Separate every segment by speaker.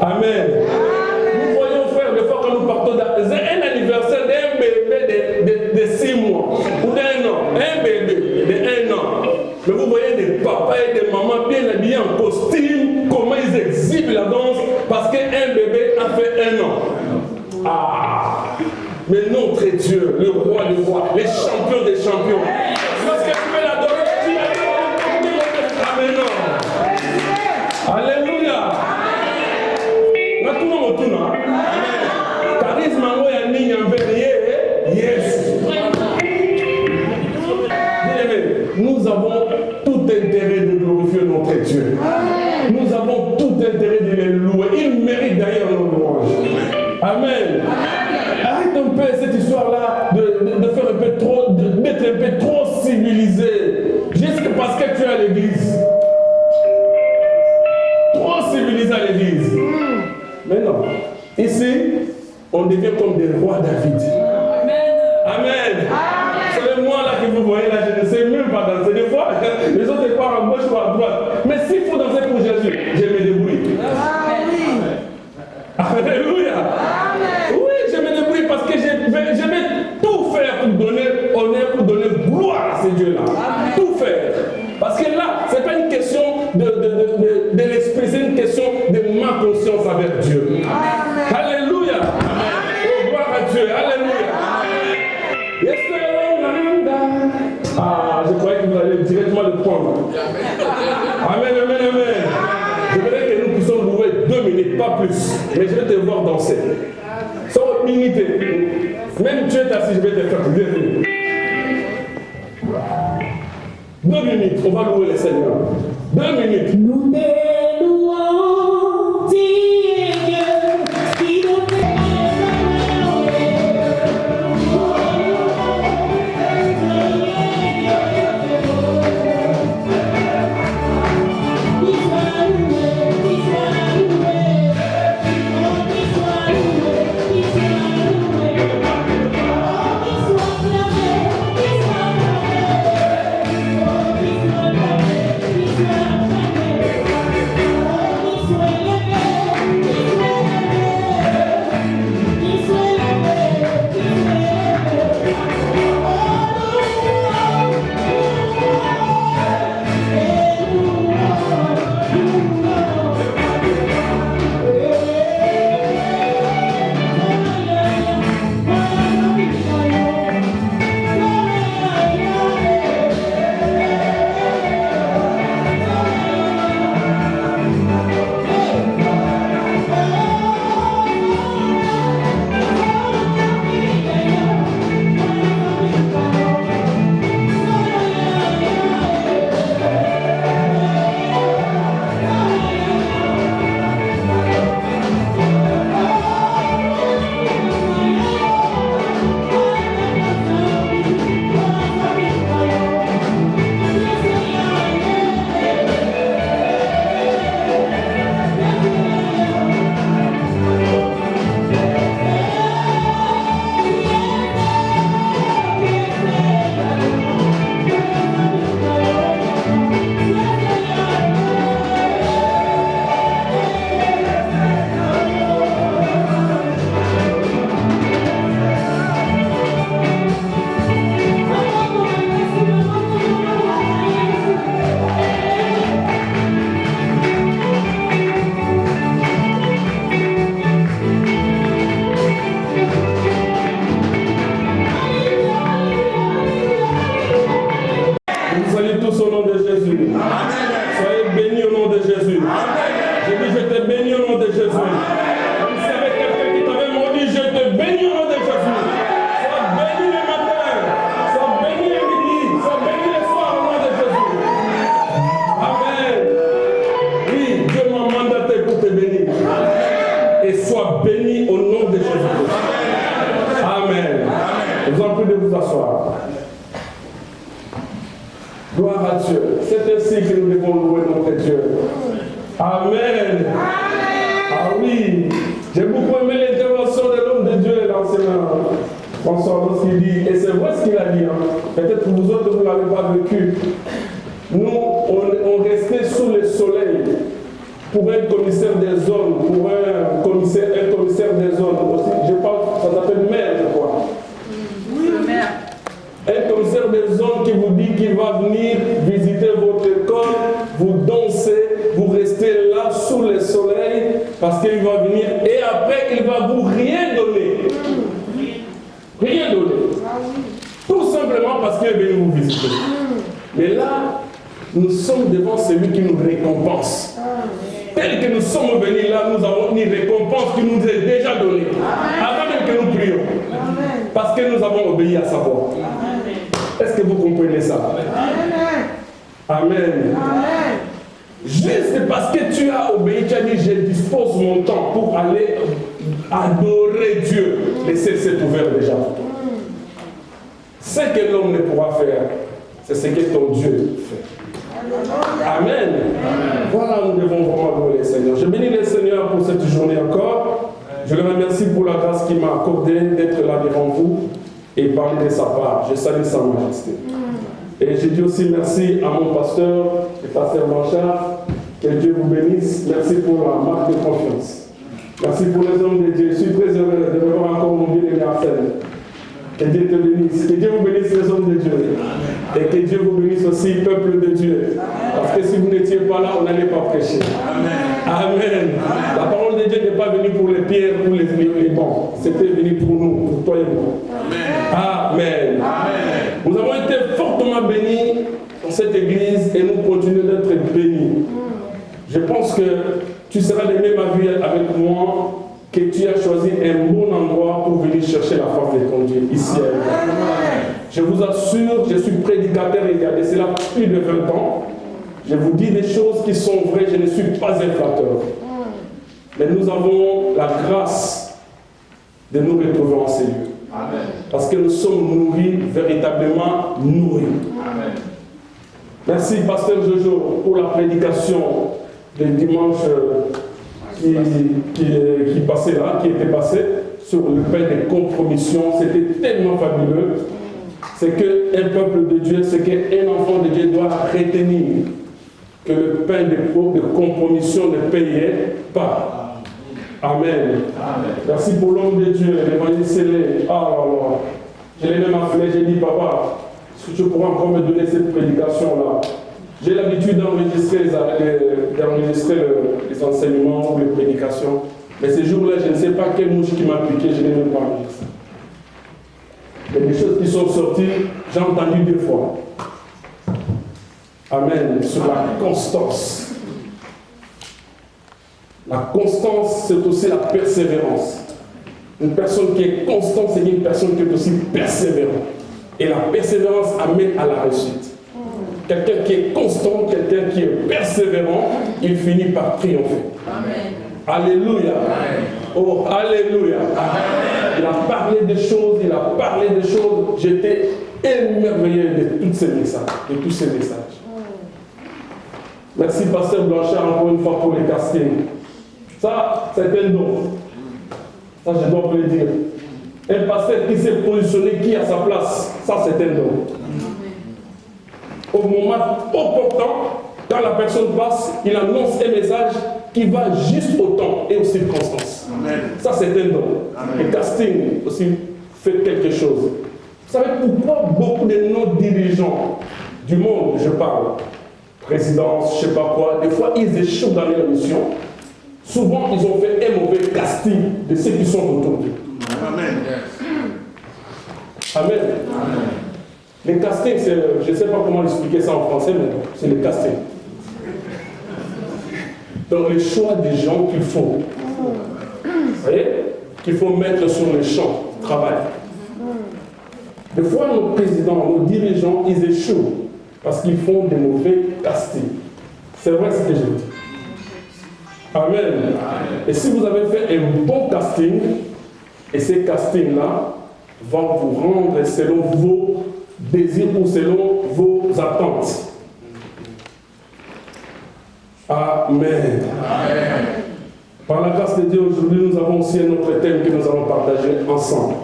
Speaker 1: Amen. Nous voyons, frère, des fois quand nous partons un anniversaire d'un bébé de 6 mois ou d'1 an, un bébé de 1 an. Mais vous voyez des papas et des mamans bien habillés en costume, comment ils exhibent la danse parce qu'un bébé a fait 1 an. Ah! Mais notre Dieu, le roi des rois, les champions des champions. Lorsque tu veux l'adorer, tu l'adores. Amen. Alléluia. Charisme en ligne en yes. Nous avons tout intérêt de glorifier notre Dieu. Nous avons tout intérêt de les louer. Il mérite d'ailleurs nos louanges. Amen. Arrête un peu cette histoire-là de faire un peu trop, d'être un peu trop civilisé. Juste parce que tu es à l'église. Trop civilisé à l'église. Mais non. Ici, on devient comme des rois David. Amen. C'est moi là que vous voyez là, je ne sais même pas danser. Des fois, les autres partent à gauche ou à droite. Mais s'il faut danser pour Jésus, je me débrouille. Alléluia. Oui, je me débrouille parce que je vais tout faire pour donner honneur, pour donner gloire à ces dieux-là. Tout faire. Parce que là, ce n'est pas une question de l'esprit, c'est une question de ma conscience avec Dieu. Alléluia. Oh, gloire à Dieu. Alléluia. Ah, je croyais que vous allez directement le prendre. Amen, amen, amen. Je voudrais que nous puissions louer 2 minutes, pas plus. Mais je vais te voir danser. Sans unité. Même Dieu est assis, je vais te faire 2 minutes. 2 minutes, on va louer le Seigneur. 2 minutes.
Speaker 2: Nous te louons, Dieu, qui nous
Speaker 1: Gloire à Dieu. C'est ainsi que nous devons louer notre Dieu. Amen. Ah oui. J'ai beaucoup aimé l'intervention de l'homme de Dieu, l'enseignant François, lorsqu'il dit, et c'est vrai ce qu'il a dit, hein. Peut-être que vous autres, vous ne l'avez pas vécu. Nous, on pour un commissaire des zones, pour un commissaire des zones aussi. Je parle, ça s'appelle maire, je crois.
Speaker 3: Oui, le maire.
Speaker 1: Un commissaire des zones qui vous dit qu'il va venir visiter votre école, vous dansez, vous restez là sous le soleil parce qu'il va venir et après il va vous rien donner. Rien donner. Tout simplement parce qu'il est venu vous visiter. Mais là, nous sommes devant celui qui nous récompense. Tel que nous sommes venus là, nous avons une récompense qui nous est déjà donnée. Avant même que nous prions. Parce que nous avons obéi à sa voix. Est-ce que vous comprenez ça? Amen. Juste parce que tu as obéi, tu as dit, je dispose mon temps pour aller adorer Dieu. Les cieux s'est ouvert déjà. Ce que l'homme ne pourra faire, c'est ce que ton Dieu fait. Amen. Voilà, nous devons vraiment louer le Seigneur. Je bénis le Seigneur pour cette journée encore. Je le remercie pour la grâce qu'il m'a accordée d'être là devant vous et parler de sa part. Je salue sa majesté. Et je dis aussi merci à mon pasteur, le pasteur Blanchard. Que Dieu vous bénisse. Merci pour la marque de confiance. Merci pour les hommes de Dieu. Je suis très heureux de revoir encore mon bien-aimé Arsène. Que Dieu te bénisse. Que Dieu vous bénisse les hommes de Dieu. Amen. Et que Dieu vous bénisse aussi, peuple de Dieu. Parce que si vous n'étiez pas là, on n'allait pas prêcher. Amen. Amen. La parole de Dieu n'est pas venue pour les pierres ou les bancs. C'était venu pour nous, pour toi et moi. Amen. Amen. Nous avons été fortement bénis dans cette église et nous continuons d'être bénis. Je pense que tu seras le même avis avec moi que tu as choisi un bon endroit pour venir chercher la force de ton Dieu, ici à Amen. Je vous assure, je suis prédicateur il y a de cela plus de 20 ans. Je vous dis des choses qui sont vraies, je ne suis pas un flatteur. Mais nous avons la grâce de nous retrouver en ces lieux. Amen. Parce que nous sommes nourris, véritablement nourris. Amen. Merci, Pasteur Jojo, pour la prédication du dimanche qui passait là, qui était passé sur le pain de compromission. C'était tellement fabuleux. C'est qu'un peuple de Dieu, c'est qu'un enfant de Dieu doit retenir que le pain de compromission ne payait pas. Amen. Amen. Merci pour l'homme de Dieu, l'évangile Célé. Ah là là. Je l'ai même appelé, j'ai dit, papa, est-ce que tu pourras encore me donner cette prédication-là? J'ai l'habitude d'enregistrer les enseignements ou les prédications. Mais ces jours-là, je ne sais pas quelle mouche qui m'a piqué, je n'ai même pas enregistré. Il y a des choses qui sont sorties, j'ai entendu 2 fois. Amen. Sur la constance. La constance, c'est aussi la persévérance. Une personne qui est constante, c'est une personne qui est aussi persévérante. Et la persévérance amène à la réussite. Quelqu'un qui est constant, quelqu'un qui est persévérant, il finit par triompher. Amen. Alléluia. Amen. Oh, alléluia. Amen. Il a parlé des choses, J'étais émerveillé de tous ces messages. Merci, Pasteur Blanchard, encore une fois pour les castings. Ça, c'est un don. Ça, je dois vous le dire. Un pasteur qui s'est positionné, qui a sa place, ça, c'est un don. Au moment opportun, quand la personne passe, il annonce un message qui va juste au temps et aux circonstances. Amen. Ça, c'est un don. Le casting aussi fait quelque chose. Vous savez pourquoi beaucoup de nos dirigeants du monde, je parle, présidence, je ne sais pas quoi, des fois ils échouent dans leur mission. Souvent, ils ont fait un mauvais casting de ceux qui sont autour d'eux. Amen. Amen. Amen. Le casting, je ne sais pas comment expliquer ça en français, mais c'est le casting. Donc le choix des gens qu'il faut, vous voyez, qu'il faut mettre sur le champ de travail. Des fois, nos présidents, nos dirigeants, ils échouent parce qu'ils font des mauvais castings. C'est vrai ce que je dis. Amen. Amen. Et si vous avez fait un bon casting, et ces castings-là vont vous rendre selon vos désirs ou selon vos attentes. Amen. Amen. Par la grâce de Dieu, aujourd'hui, nous avons aussi un autre thème que nous allons partager ensemble.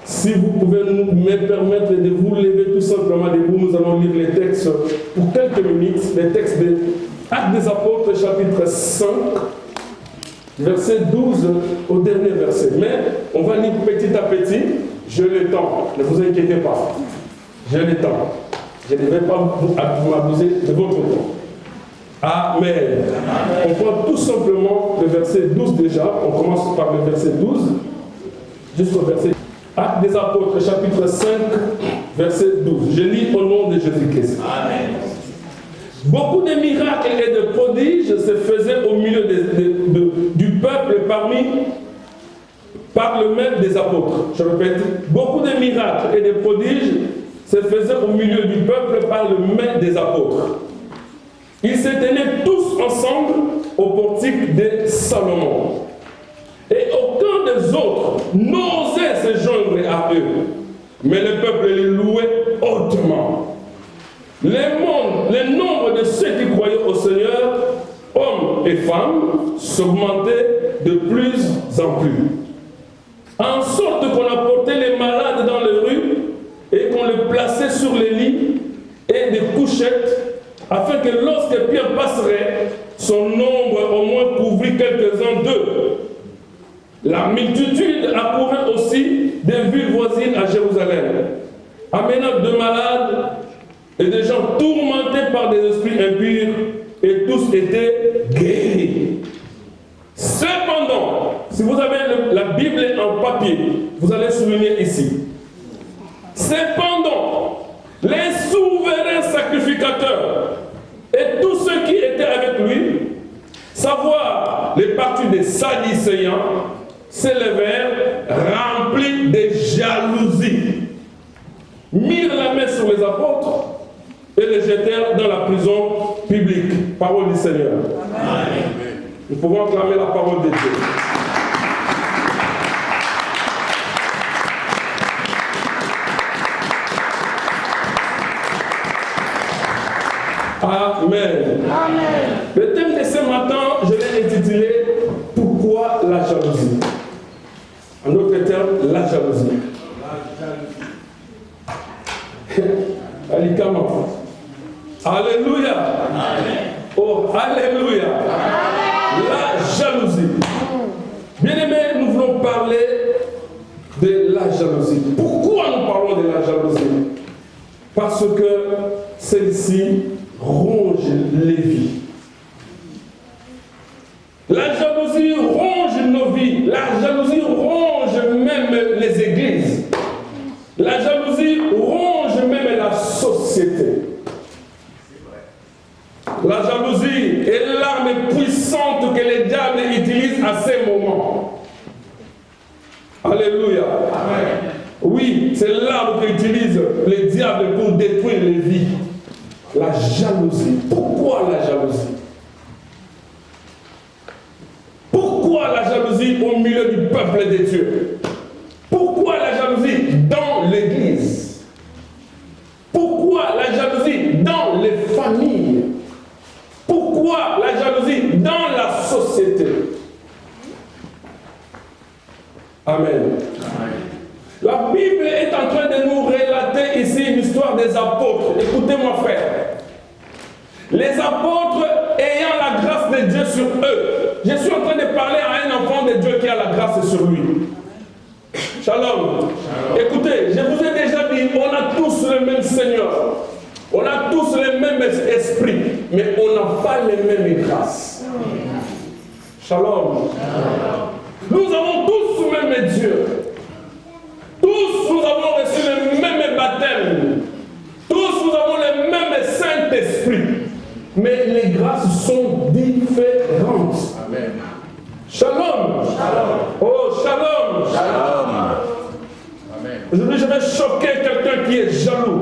Speaker 1: Si vous pouvez me permettre de vous lever tout simplement debout, nous allons lire les textes pour quelques minutes, les textes de Actes des Apôtres, chapitre 5, verset 12 au dernier verset. Mais on va lire petit à petit. Je le temps. Ne vous inquiétez pas. Je le temps. Je ne vais pas vous abuser de votre temps. Amen. On prend tout simplement le verset 12 déjà. On commence par le verset 12 jusqu'au verset. Actes des Apôtres, chapitre 5, verset 12. Je lis au nom de Jésus-Christ. Amen. Beaucoup de miracles et de prodiges se faisaient au milieu du peuple par le même des apôtres. Je répète, beaucoup de miracles et de prodiges se faisaient au milieu du peuple par le même des apôtres. Ils se tenaient tous ensemble au portique de Salomon. Et aucun des autres n'osait se joindre à eux. Mais le peuple les louait hautement. Le nombre de ceux qui croyaient au Seigneur, hommes et femmes, s'augmentait de plus en plus. En sorte qu'on apportait les malades dans les rues et qu'on les plaçait sur les lits et des couchettes, afin que lorsque Pierre passerait, son nombre au moins couvrit quelques-uns d'eux. La multitude accourait aussi des villes voisines à Jérusalem, amenant de malades et des gens tourmentés par des esprits impurs, et tous étaient guéris. Cependant, si vous avez la Bible en papier, vous allez souligner ici. Cependant, les souverains sacrificateurs et tous ceux qui étaient avec lui, savoir les partis des Sadducéens, s'élevèrent remplis de jalousie, mirent la main sur les apôtres et les jetèrent dans la prison publique. Parole du Seigneur. Amen. Nous pouvons acclamer la parole de Dieu. Amen. Amen. Le thème de ce matin, je l'ai intitulé « Pourquoi la jalousie ?» En d'autres termes, la jalousie. Alikama. Alléluia. Amen. Oh, alléluia. Amen. La jalousie. Bien-aimés, nous voulons parler de la jalousie. Pourquoi nous parlons de la jalousie? Parce que celle-ci ronge les vies. La jalousie ronge nos vies. La jalousie ronge même les églises. La jalousie ronge même la société. La jalousie est l'arme puissante que les diables utilisent à ces moments. Alléluia. Amen. Oui, c'est l'arme qu'utilisent les diables pour détruire les vies. La jalousie. Pourquoi la jalousie? Pourquoi la jalousie au milieu du peuple de Dieu? Pourquoi la jalousie dans l'église? Pourquoi la jalousie dans les familles? Pourquoi la jalousie dans la société? Amen. La Bible est en train de nous relater ici l'histoire des apôtres. Écoutez-moi, frère. Les apôtres ayant la grâce de Dieu sur eux. Je suis en train de parler à un enfant de Dieu qui a la grâce sur lui. Shalom. Écoutez, je vous ai déjà dit, on a tous le même Seigneur. On a tous le même esprit, mais on n'a pas les mêmes grâces. Shalom. Nous avons tous le même Dieu. Tous nous avons reçu le même baptême. Tous nous avons le même Saint-Esprit. Mais les grâces sont différentes. Amen. Shalom. Shalom. Oh, shalom. Shalom. Amen. Aujourd'hui, je vais choquer quelqu'un qui est jaloux.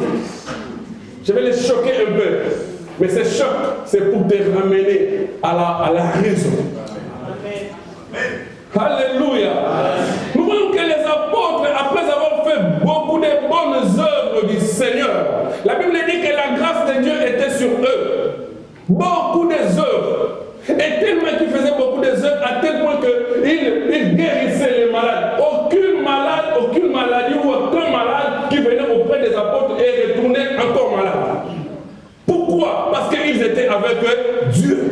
Speaker 1: Je vais les choquer un peu. Mais ce choc, c'est pour te ramener à la raison. Amen. Alléluia. Nous voyons que les apôtres, après avoir fait beaucoup de bonnes œuvres du Seigneur, la Bible dit que la grâce de Dieu était sur eux. Beaucoup des œuvres. Et tellement qu'ils faisaient beaucoup des œuvres, à tel point qu'ils guérissaient les malades. Aucune maladie ou aucun malade qui venait auprès des apôtres et retournait encore malade. Pourquoi? Parce qu'ils étaient avec Dieu.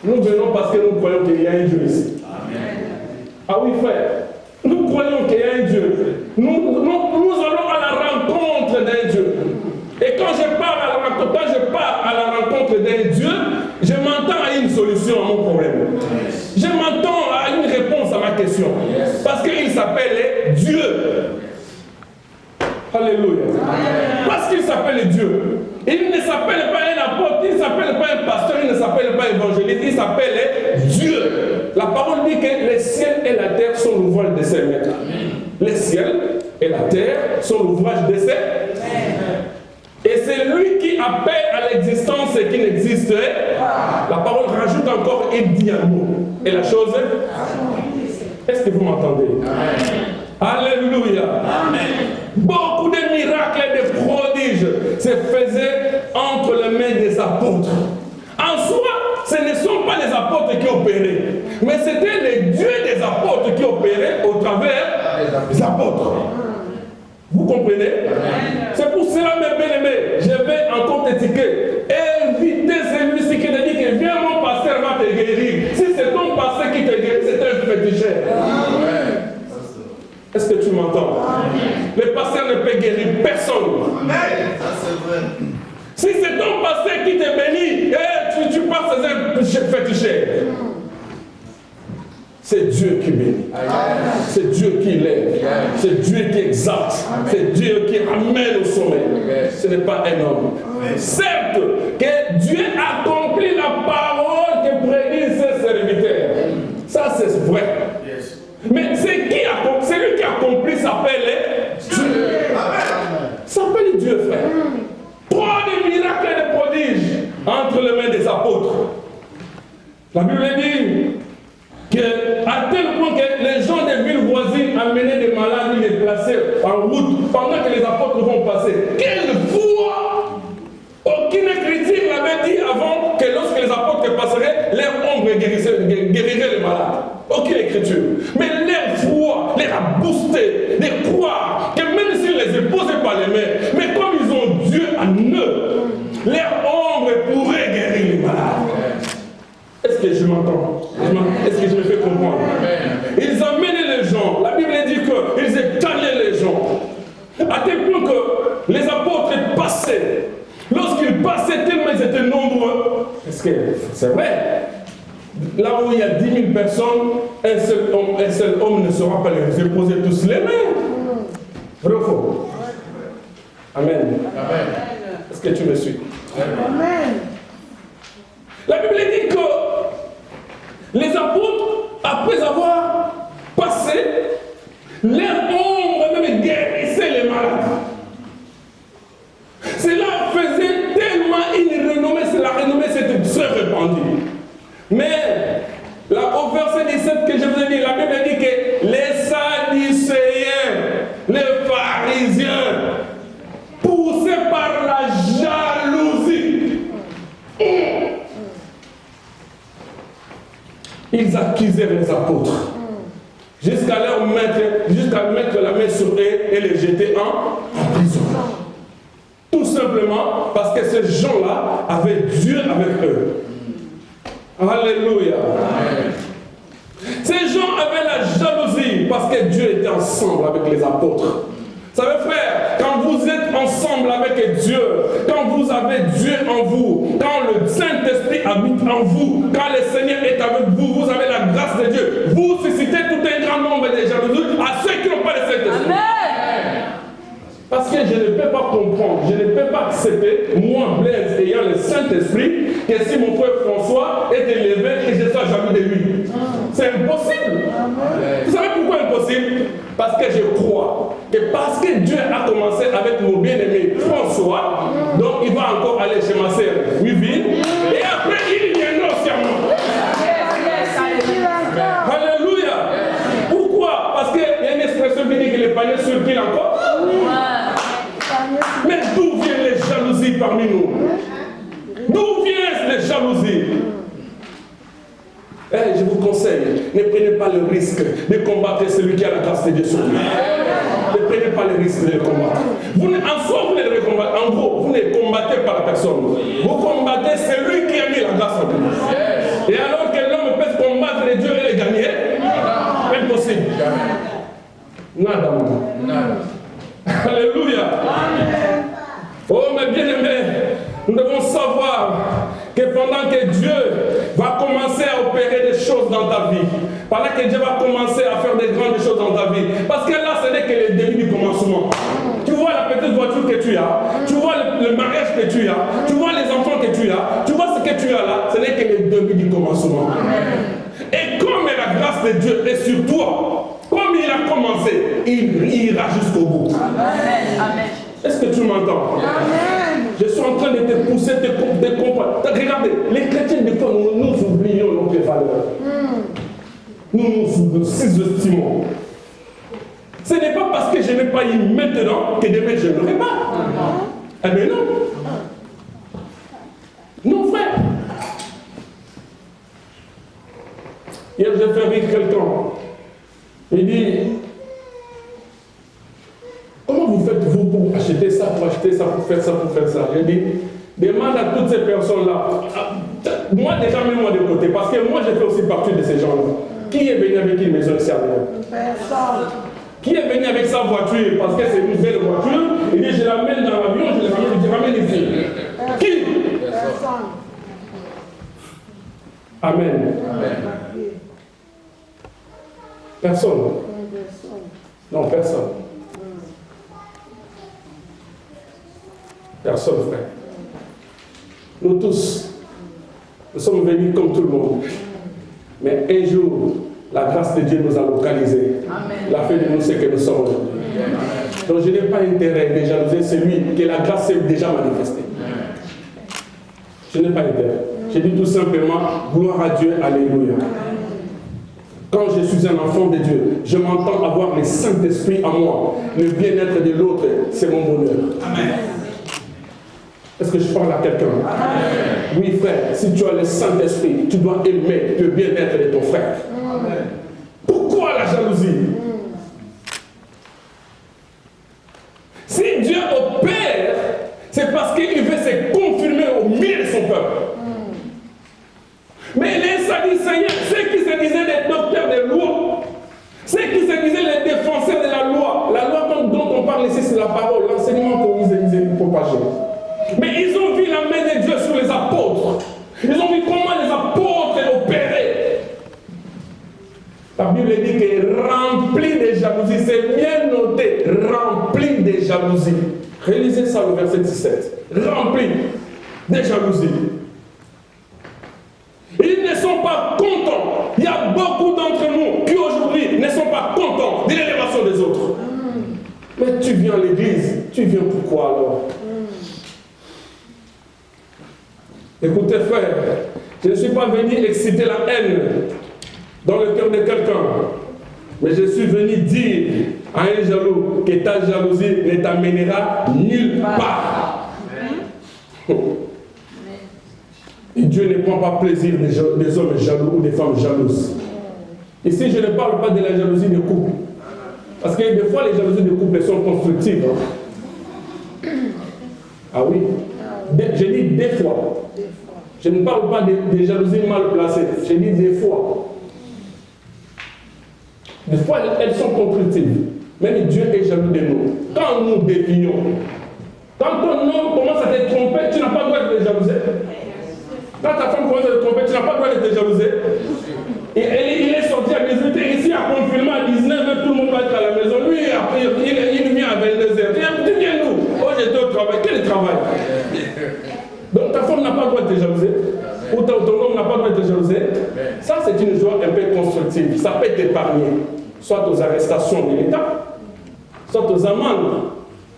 Speaker 1: Nous venons parce que nous croyons qu'il y a un Dieu ici. Ah oui, frère. Nous croyons qu'il y a un Dieu. Nous allons à la rencontre d'un Dieu. Et quand je pars à la rencontre d'un Dieu, je m'entends à une solution à mon problème. Je m'entends à une réponse à ma question. Parce qu'il s'appelle Dieu. Alléluia. Parce qu'il s'appelle Dieu. Il ne s'appelle pas un apôtre, il ne s'appelle pas un pasteur, il ne s'appelle pas évangéliste, il s'appelle Dieu. La parole dit que les ciels et la terre sont l'ouvrage de ses mains. Les ciels et la terre sont l'ouvrage de ses mains. Et c'est lui qui appelle à l'existence ce qui n'existait. La parole rajoute encore et dit un mot. Et la chose, est-ce que vous m'entendez? Alléluia. Beaucoup de miracles et de prodiges se faisaient entre les mains des apôtres. En soi, ce ne sont pas les apôtres qui opéraient, mais c'était les dieux des apôtres qui opéraient au travers des apôtres. Vous comprenez? C'est pour cela, mes bien-aimés, je vais encore t'étiqueter. Évitez celui-ci qui te dit que viens, mon pasteur va te guérir. Si c'est ton pasteur qui te guérit, c'est un féticheur. Est-ce que tu m'entends? Le pasteur ne peut guérir personne. Ça, c'est vrai. Si c'est ton pasteur qui te bénit, tu passes à un féticheur. C'est Dieu qui bénit. C'est Dieu qui lève. C'est Dieu qui exalte. C'est Dieu qui ramène au sommet. Ce n'est pas un homme. Certes que Dieu accomplit la parole que prédit ses serviteurs. Ça, c'est vrai. Mais celui qui accomplit s'appelle Dieu. S'appelle Dieu, frère. Trop de miracles et de prodiges entre les mains des apôtres. La Bible dit qu'à tel point que les gens des villes voisines amenaient des malades, les plaçaient en route pendant que les apôtres vont passer. Quelle foi! Aucune écriture l'avait dit avant que lorsque les apôtres passeraient, leur ombre guérirait les malades. Aucune écriture. Mais leur foi les a boostés, de croire que même s'ils les épousaient par les mains, mais comme ils ont Dieu en eux, leur ombre pourrait guérir les malades. Est-ce que je m'entends? Est-ce que je me fais comprendre? Ils amenaient les gens. La Bible dit qu'ils étalaient les gens. À tel point que les apôtres passaient. Lorsqu'ils passaient, tellement ils étaient nombreux. Est-ce que c'est vrai? Là où il y a 10 000 personnes, un seul homme ne saura pas les épouser tous les mains. Vrai ou faux? Amen. Est-ce que tu me suis? Amen. La Bible dit que les apôtres, après avoir passé, leur ombre même guérissait les malades. Cela faisait tellement une renommée, la renommée s'était très répandue. Mais au verset 17 que je vous ai dit, la Bible dit que les Sadducéens, les pharisiens, poussés par la jalousie, ils accusaient les apôtres jusqu'à mettre la main sur eux et les jeter en prison. Tout simplement parce que ces gens-là avaient Dieu avec eux. Alléluia. Ces gens avaient la jalousie parce que Dieu était ensemble avec les apôtres. Vous savez, frère, quand vous êtes ensemble avec Dieu, quand vous avez Dieu en vous, quand le Saint-Esprit habite en vous, quand le Seigneur est avec vous, vous avez la grâce de Dieu. Vous suscitez tout un grand nombre de jalousies à ceux qui n'ont pas le Saint-Esprit. Parce que je ne peux pas comprendre, je ne peux pas accepter, moi, Blaise, ayant le Saint-Esprit, que si mon frère François est élevé, que je sois jaloux de lui. C'est impossible. Vous savez pourquoi impossible? Parce que je crois que parce que Dieu a commencé avec mon bien-aimé François, donc il va encore aller chez ma sœur Wivine, et après il viendra aussi à moi. Alléluia. Pourquoi? Parce qu'il y a une expression qui dit que les paniers circulent encore. Mais d'où viennent les jalousies parmi nous? D'où viennent les jalousies? Je vous conseille, ne prenez pas le risque de combattre celui qui a la grâce de Dieu sur lui. Ne prenez pas le risque de le combattre. En soi, vous ne le combattez. En gros, vous ne combattez pas la personne. Vous combattez celui qui a mis la grâce en lui. Et alors, pendant que Dieu va commencer à opérer des choses dans ta vie, pendant que Dieu va commencer à faire des grandes choses dans ta vie, parce que là, ce n'est que le début du commencement. Tu vois la petite voiture que tu as, tu vois le mariage que tu as, tu vois les enfants que tu as, tu vois ce que tu as là, ce n'est que le début du commencement. Et comme la grâce de Dieu est sur toi, comme il a commencé, il ira jusqu'au bout.
Speaker 3: Amen.
Speaker 1: Est-ce que tu m'entends? Je suis en train de te pousser, de comprendre. Regardez, les chrétiens, des fois, nous oublions notre valeur. Nous nous sous-estimons. Ce n'est pas parce que je n'ai pas eu maintenant que demain je n'aurai pas. Eh bien non. Non, frère. Hier, j'ai fait rire quelqu'un. Il dit, comment vous faites-vous pour acheter ça, pour acheter ça, pour faire ça, pour faire ça? J'ai dit, demande à toutes ces personnes-là. Moi, déjà, mets-moi de côté, parce que moi, j'ai fait aussi partie de ces gens-là. Qui est venu avec une maison ici à Léon? Personne. Qui est venu avec sa voiture, parce que c'est une belle voiture, il dit, je l'amène dans l'avion, je ramène ici. Qui? Personne. Amen. Personne. Non, personne. Personne, frère. Nous tous, nous sommes venus comme tout le monde. Mais un jour, la grâce de Dieu nous a localisés. La fait de nous ce que nous sommes aujourd'hui. Donc je n'ai pas intérêt de jalouser celui que la grâce s'est déjà manifestée. Je n'ai pas intérêt. Je dis tout simplement, gloire à Dieu, alléluia. Quand je suis un enfant de Dieu, je m'entends avoir le Saint-Esprit en moi. Le bien-être de l'autre, c'est mon bonheur. Amen. Est-ce que je parle à quelqu'un? Oui, frère, si tu as le Saint-Esprit, tu dois aimer le bien-être de ton frère. Amen. Pourquoi la jalousie? Si Dieu opère, c'est parce qu'il veut se confirmer au milieu de son peuple. Mais les Sadducéens, ceux qui se disaient les docteurs des lois, ceux qui se disaient les défenseurs de la loi dont on parle ici, c'est la parole, l'enseignement qu'ils propageaient. Mais ils ont vu la main de Dieu sur les apôtres. Ils ont vu comment les apôtres opéraient. La Bible dit que rempli de jalousie, c'est bien noté, rempli de jalousie. Réalisez ça le verset 17. Rempli de jalousie. Ils ne sont pas contents. Il y a beaucoup d'entre nous qui aujourd'hui ne sont pas contents de l'élévation des autres. Mais tu viens à l'église, tu viens pourquoi alors? Écoutez frère, je ne suis pas venu exciter la haine dans le cœur de quelqu'un, mais je suis venu dire à un jaloux que ta jalousie ne t'amènera nulle part. Et Dieu ne prend pas plaisir des hommes jaloux ou des femmes jalouses. Ici, je ne parle pas de la jalousie des couples. Parce que des fois, les jalousies des couples sont constructives. Ah oui. Je dis des fois. Je ne parle pas des jalousies mal placées. Je dis des fois. Des fois, elles sont constructives. Même Dieu est jaloux de nous. Quand nous dévions, quand ton homme commence à te tromper, tu n'as pas le droit de te jalouser. Quand ta femme commence à te tromper, tu n'as pas le droit de te jalouser. Et il est sorti à 18h, ici à confirmer à 19h, tout le monde va être à la maison. Lui, après, il vient à 22h. Tu viens d'où? Oh, j'étais au travail. Quel travail? Donc ta femme n'a pas le droit de te jalouser. Ou ton homme n'a pas le droit de te jalouser. Ça, c'est une joie un peu constructive. Ça peut t'épargner, soit aux arrestations de l'État, soit aux amendes.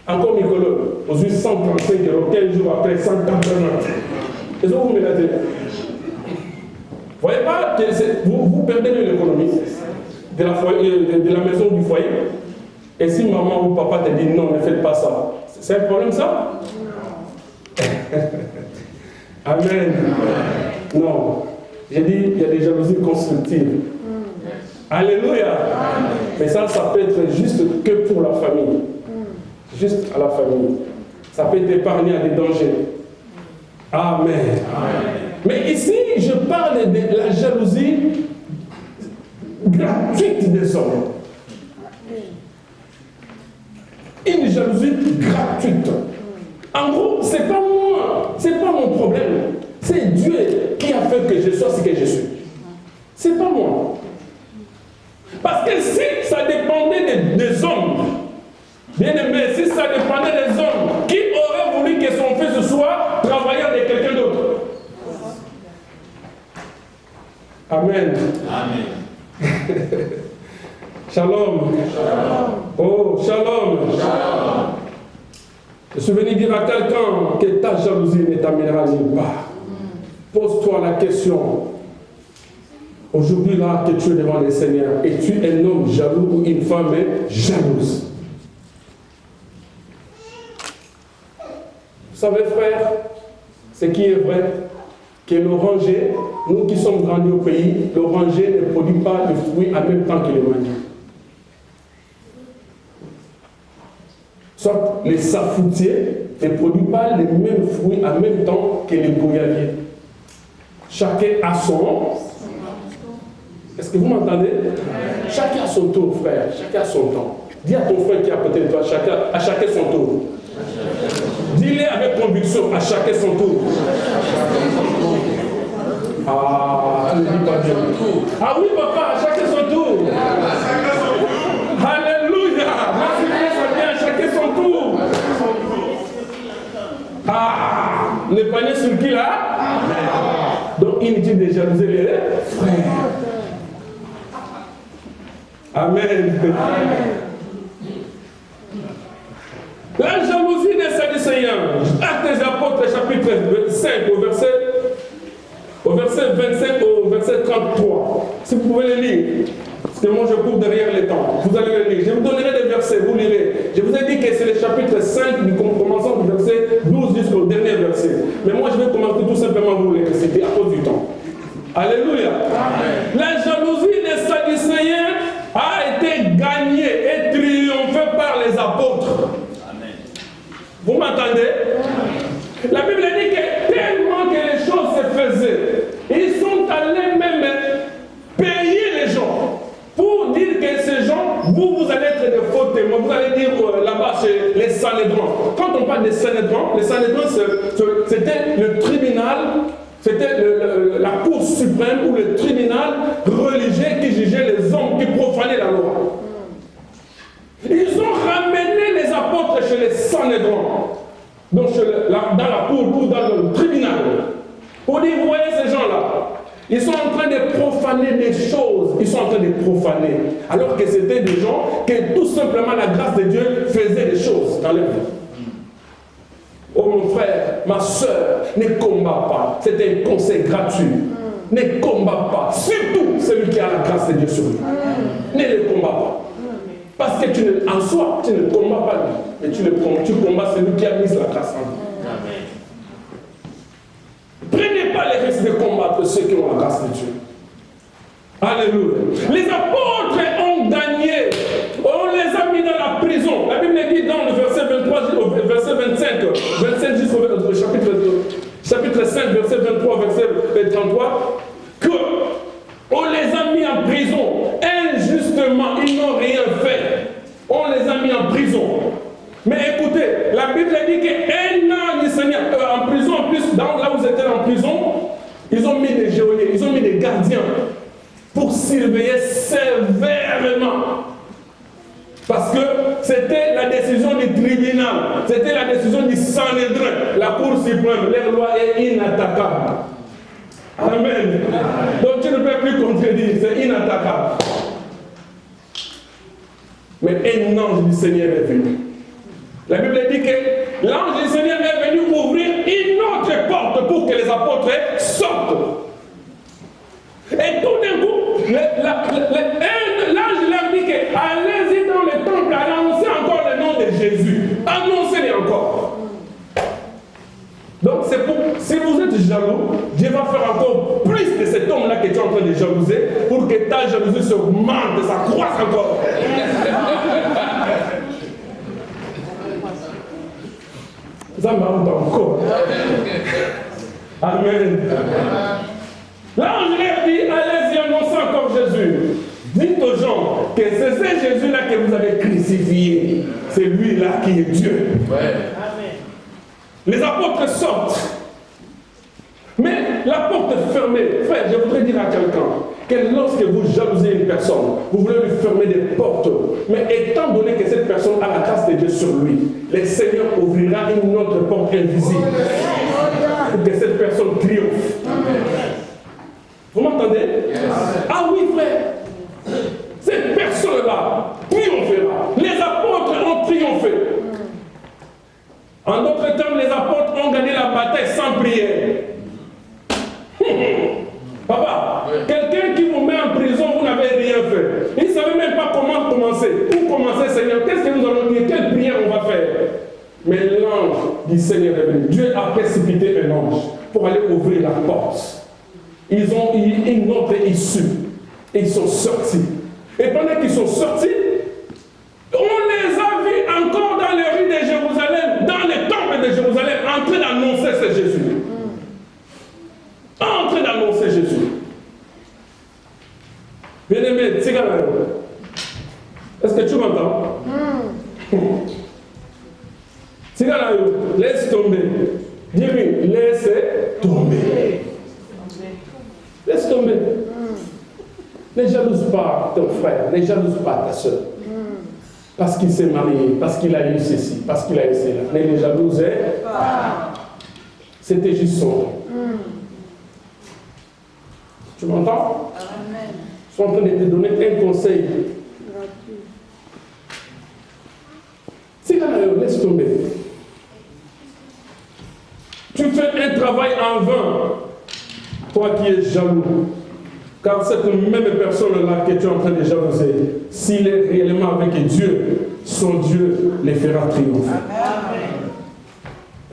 Speaker 1: Encore Nicolas, aux 135 euros, 15 jours après 180. Est-ce que vous me l'avez dit? Vous ne voyez pas que vous perdez l'économie de la maison du foyer. Et si maman ou papa te dit non, ne faites pas ça, c'est un problème ça? Amen. Non. J'ai dit, il y a des jalousies constructives. Alléluia. Mais ça peut être juste que pour la famille. Juste à la famille. Ça peut t'épargner à des dangers. Amen. Mais ici, je parle de la jalousie gratuite des hommes. Une jalousie gratuite. En gros, c'est pas moi, c'est pas mon problème. C'est c'est Dieu qui a fait que je sois ce que je suis. C'est pas moi. Parce que si ça dépendait des hommes, bien aimé, si ça dépendait des hommes, qui aurait voulu que son fils soit travailleur de quelqu'un d'autre? Amen. Amen. Shalom. Shalom. Oh, shalom. Shalom. Je suis venu dire à quelqu'un que ta jalousie ne t'amènera nulle part. Pose-toi la question. Aujourd'hui, là, que tu es devant le Seigneur, es-tu un homme jaloux ou une femme jalouse? Vous savez, frère, ce qui est vrai, que l'oranger, nous qui sommes grandis au pays, l'oranger ne produit pas de fruits en même temps que le mangue. Soit les safoutiers ne produisent pas les mêmes fruits en même temps que les goyaviers. Chacun a son. Est-ce que vous m'entendez? Chacun a son tour, frère. Chacun a son temps. Dis à ton frère qui est à côté de toi, à chacun son tour. Dis-le avec conviction, à chacun son tour. Ah, tu ne dis pas bien. Ah oui, papa, à chacun son tour. Alléluia. Merci, bien, à chacun son tour. Ah, le panier sur qui là? Donc, inutile de jalouser les frères. Amen. La jalousie des Sadducéens. Actes des Apôtres, chapitre 5, au verset 25 au verset 33. Si vous pouvez le lire. Parce que moi je cours derrière les temps. Vous allez le lire. Je vous donnerai des versets, vous lirez. Je vous ai dit que c'est le chapitre 5, commençant du verset 12 jusqu'au dernier verset. Mais moi je vais commencer tout simplement vous les réciter à cause du temps. Alléluia. Amen. La jalousie des Sadducéens a été gagnée et triomphée par les apôtres. Amen. Vous m'entendez? La Bible dit que tellement que les choses se faisaient, ils sont allés même payer les gens pour dire que ces gens, vous allez être des faux témoins. Vous allez dire là-bas chez les Sanhédrins. Quand on parle des Sanhédrins, les Sanhédrins c'était le tribunal, c'était la Cour suprême ou le tribunal religieux qui jugeait les hommes qui profanaient la loi. Ils ont ramené les apôtres chez les Sanhédrins, donc dans la cour ou dans le tribunal, pour dire, vous voyez ces gens-là, ils sont en train de profaner des choses, ils sont en train de profaner, alors que c'était des gens que tout simplement la grâce de Dieu faisait des choses dans leur vie. Oh mon frère, ma soeur, ne combat pas, c'est un conseil gratuit. Ne combat pas, surtout celui qui a la grâce de Dieu sur lui. Ne le combat pas. Parce que en soi, tu ne combats pas lui, mais tu combats celui qui a mis la grâce en lui. Prenez pas les risques de combattre ceux qui ont la grâce de Dieu. Alléluia. Les apôtres ont gagné. On les a mis dans la prison. La Bible dit dans le verset 23, verset 25 jusqu'au chapitre 5, verset 23, verset 33, qu'on les a mis en prison. Injustement, ils n'ont rien fait. On les a mis en prison. Mais écoutez, la Bible dit qu'un an du Seigneur, en prison, en plus, là où ils étaient en prison, ils ont mis des geôliers, ils ont mis des gardiens pour surveiller sévèrement. Parce que c'était la décision du tribunal, c'était la décision du Sanhédrin, la Cour suprême, leur loi est inattaquable. Amen. Donc tu ne peux plus contredire, c'est inattaquable. Mais un ange du Seigneur est venu. La Bible dit que l'ange du Seigneur est venu ouvrir une autre porte pour que les apôtres sortent. Et tout d'un coup, l'ange leur dit que allez-y dans le temple, annoncez encore le nom de Jésus. Annoncez-le encore. Donc c'est pour, si vous êtes jaloux, Dieu va faire encore plus de cet homme-là que tu es en train de jalouser pour que ta jalousie se augmente, ça croisse encore. Ça m'arrête encore. Amen. L'ange leur dit, allez-y, annoncez encore Jésus. Dites aux gens que c'est ce Jésus-là que vous avez crucifié. C'est lui-là qui est Dieu. Ouais. Amen. Les apôtres sortent. Mais la porte est fermée. Frère, je voudrais dire à quelqu'un que lorsque vous jalousez une personne, vous voulez lui fermer des portes. Mais étant donné que cette personne a la grâce de Dieu sur lui, le Seigneur ouvrira une autre porte invisible pour que cette personne triomphe. Vous m'entendez? Ah oui, frère. Cette personne-là triomphera. Les apôtres ont triomphé. En d'autres termes, les apôtres ont gagné la bataille sans prière. Papa, quelqu'un qui vous met en prison, vous n'avez rien fait. Il ne savait même pas comment commencer. Où commencer, Seigneur? Qu'est-ce que nous allons dire? Quelle prière on va faire? Mais l'ange du Seigneur est venu. Dieu a précipité un ange pour aller ouvrir la porte. Ils ont eu une autre issue. Et ils sont sortis. Et pendant qu'ils sont sortis, on les a vus encore dans les rues de Jérusalem, dans les temples de Jérusalem, en train d'annoncer ce Jésus. En train d'annoncer Jésus. Bien-aimé, est-ce que tu m'entends? Laisse tomber. Dis-lui, laisse tomber. Laisse tomber. Ne jalouse pas ton frère, ne jalouse pas ta soeur. Parce qu'il s'est marié, parce qu'il a eu ceci, parce qu'il a eu cela. Ne les jalousez pas. C'était juste son. Tu m'entends? Je suis en train de te donner un conseil. C'est là, laisse tomber. Tu fais un travail en vain, toi qui es jaloux. Car cette même personne-là que tu es en train de jalouser, s'il est réellement avec Dieu, son Dieu les fera triompher.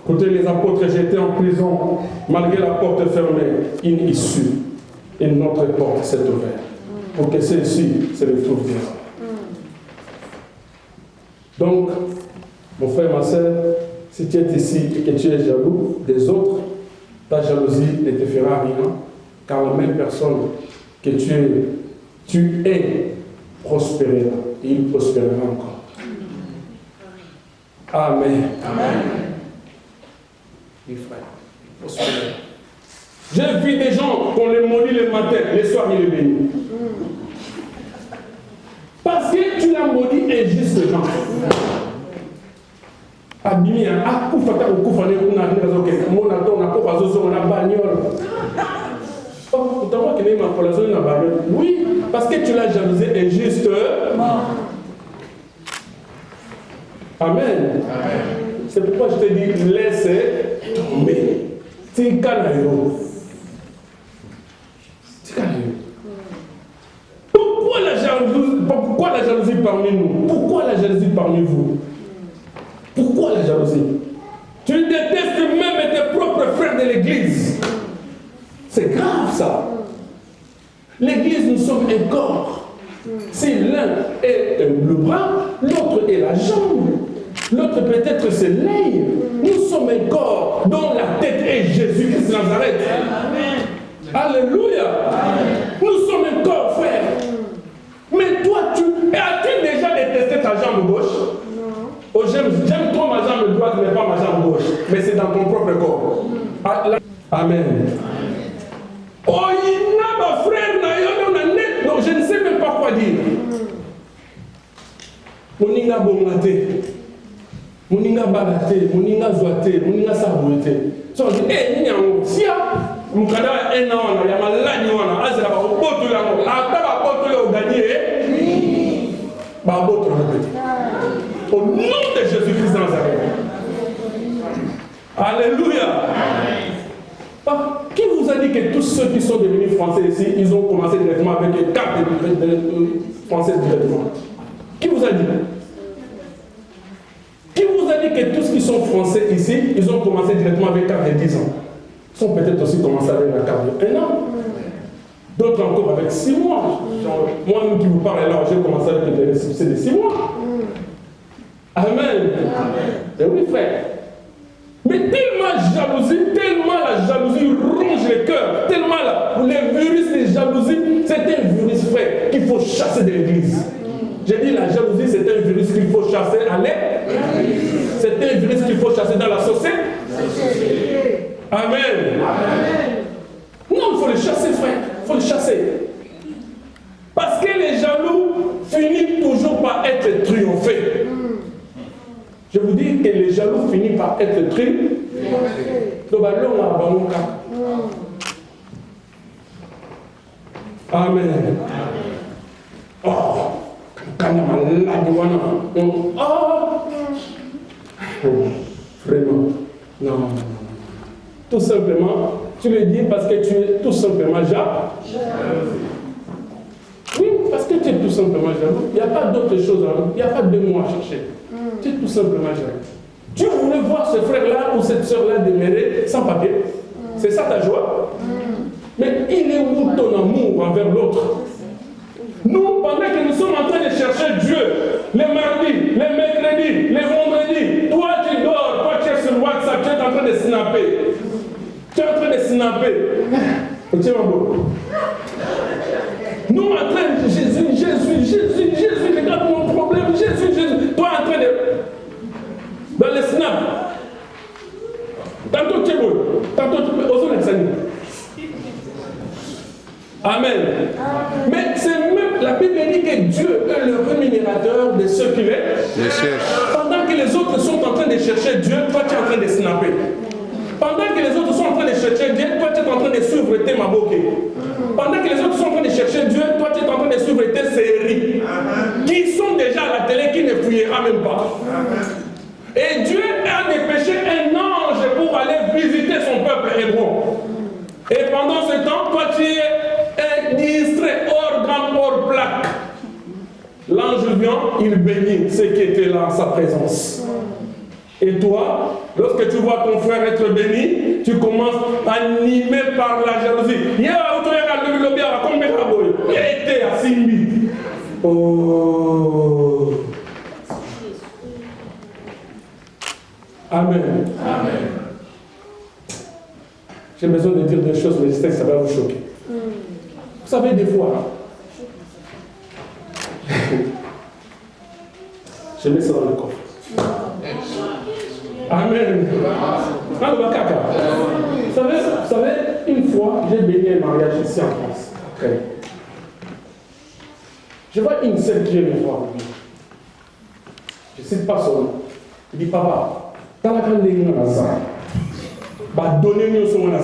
Speaker 1: Écoutez, les apôtres, j'étais en prison, malgré la porte fermée, une issue, une autre porte s'est ouverte. Pour que celle-ci se retrouve bien. Donc, mon frère, ma soeur, si tu es ici et que tu es jaloux des autres, ta jalousie ne te fera rien, car la même personne que tu es prospérera, et il prospérera encore. Amen. Amen. Oui, frère, il prospérera. J'ai vu des gens qu'on les maudit le matin, le soir il est béni. Parce que tu l'as maudit injustement. Abimi, akufata ukufane kuna nikazoke, mona tona kofa zozo na bagnole. Oh, pourtant que ma collation na bagnole. Oui, parce que tu l'as jalousé injustement. Amen. C'est pourquoi je te dis, laisse tomber. Tikanayo. Pourquoi la jalousie parmi nous? Pourquoi la jalousie parmi vous? Pourquoi la jalousie? Tu détestes même tes propres frères de l'église. C'est grave ça. L'église, nous sommes un corps. Si l'un est le bras, l'autre est la jambe. L'autre peut-être c'est l'œil. Nous sommes un corps dont la tête est Jésus-Christ de Nazareth. Amen. Alléluia. Amen. Nous sommes un corps, frère. Mais toi, as-tu déjà détesté ta jambe gauche? Non. Oh, j'aime trop ma jambe droite, mais pas ma jambe gauche. Mais c'est dans ton propre corps. Amen. Oh, il n'a pas frère, non, je ne sais même pas quoi dire. Moninga bongate, moninga bagate, moninga zoate, moninga sabote. So, ni sia, mukada ena wana, ya malani wana, azela ba boto la mo, ata ba boto le gagner, ba boto le petit. Au nom de Jésus-Christ de Nazareth. Alléluia. Qui vous a dit que tous ceux qui sont devenus français ici, ils ont commencé directement avec une carte de français directement? Qui vous a dit? Qui vous a dit que tous qui sont français ici, ils ont commencé directement avec carte de 10 ans? Ils ont peut-être aussi commencé avec la carte de 1 an. D'autres encore avec 6 mois. Moi-même qui vous parle là, j'ai commencé avec le récépissé de 6 mois. Amen. Et oui, frère. Mais tellement la jalousie ronge le cœur, tellement le virus de jalousie, c'est un virus, frère, qu'il faut chasser de l'église. J'ai dit la jalousie, c'est un virus qu'il faut chasser à l'église. C'est un virus qu'il faut chasser dans la société. Amen. Amen. le chasser, frère. Il faut le chasser. Parce que les jaloux finissent toujours par être triomphés. Je vous dis que les jaloux finissent par être triomphés. Donc, amen. Oh, vraiment. Non. Tout simplement, tu le dis parce que tu es tout simplement jaloux. Oui, parce que tu es tout simplement jaloux. Il n'y a pas d'autre chose, il n'y a pas de mots à chercher. Tu es tout simplement jaloux. Tu voulais voir ce frère-là ou cette soeur-là demeurer sans papier. C'est ça ta joie. Mais il est où ton amour envers l'autre? Nous, pendant que nous sommes en train de chercher Dieu, les mardis, les mercredis, les vendredis, toi tu dors, toi tu es sur WhatsApp, tu es en train de snapper. Tu es en train de snapper. Nous en train de Jésus, regarde mon problème, Jésus. Toi en train de... Dans les snaps. Tantôt tu es beau, tantôt tu peux... Osons l'examiner. Amen. Mais c'est même, la Bible dit que Dieu est le rémunérateur de ceux qui les cherchent. Pendant que les autres sont en train de chercher Dieu, toi tu es en train de snapper. Pendant que les autres sont en train de chercher Dieu, toi tu es en train de suivre tes maboké. Pendant que les autres sont en train de chercher Dieu, toi tu es en train de suivre tes séries. Qui sont déjà à la télé, qui ne fouillera même pas. Et Dieu a dépêché un ange pour aller visiter son peuple hébreu. Et pendant ce temps, toi tu es distrait, hors gamme, hors plaque. L'ange vient, il bénit ceux qui étaient là en sa présence. Et toi, lorsque tu vois ton frère être béni, tu commences animé par la jalousie. Oh. Amen. Amen. J'ai besoin de dire des choses, mais je sais que ça va vous choquer. Vous savez, des fois, je mets ça dans le coffre. Amen. Vous savez, une fois, j'ai béni un mariage ici en France. Okay. Je vois une seule qui vient me voir. Je ne cite pas son nom. Il dit, papa, dans la grande ligne, on a ça. Bah, donnez-nous son nom.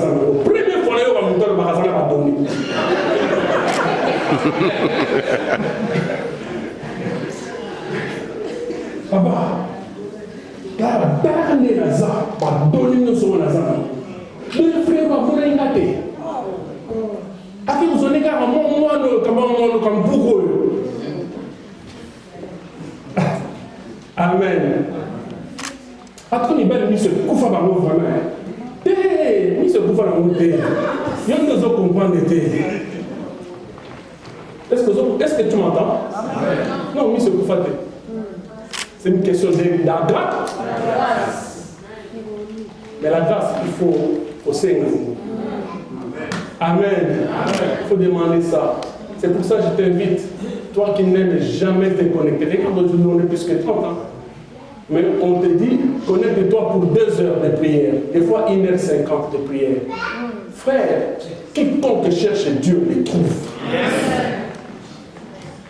Speaker 1: Première fois, on va monter le magasin, on va donner. Papa, bah, donnez-nous son nom. Le frère va vous l'ingater. À qui vous en êtes à moi, comme pour eux. Amen. Après, il va dire ce koufa va nous vraiment. Ni ce koufa va nous dire. Il y a nous comprendre. Est-ce que tu m'entends? Non, ni ce koufa. C'est une question de la grâce. Mais la grâce, il faut s'aimer. Amen. Il faut demander ça. C'est pour ça que je t'invite, toi qui n'aimes jamais te connecter. Regarde, aujourd'hui, on est plus que 30 ans. Mais on te dit, connecte-toi pour 2 heures de prière. Des fois, 1h50 de prière. Frère, quiconque cherche Dieu le trouve.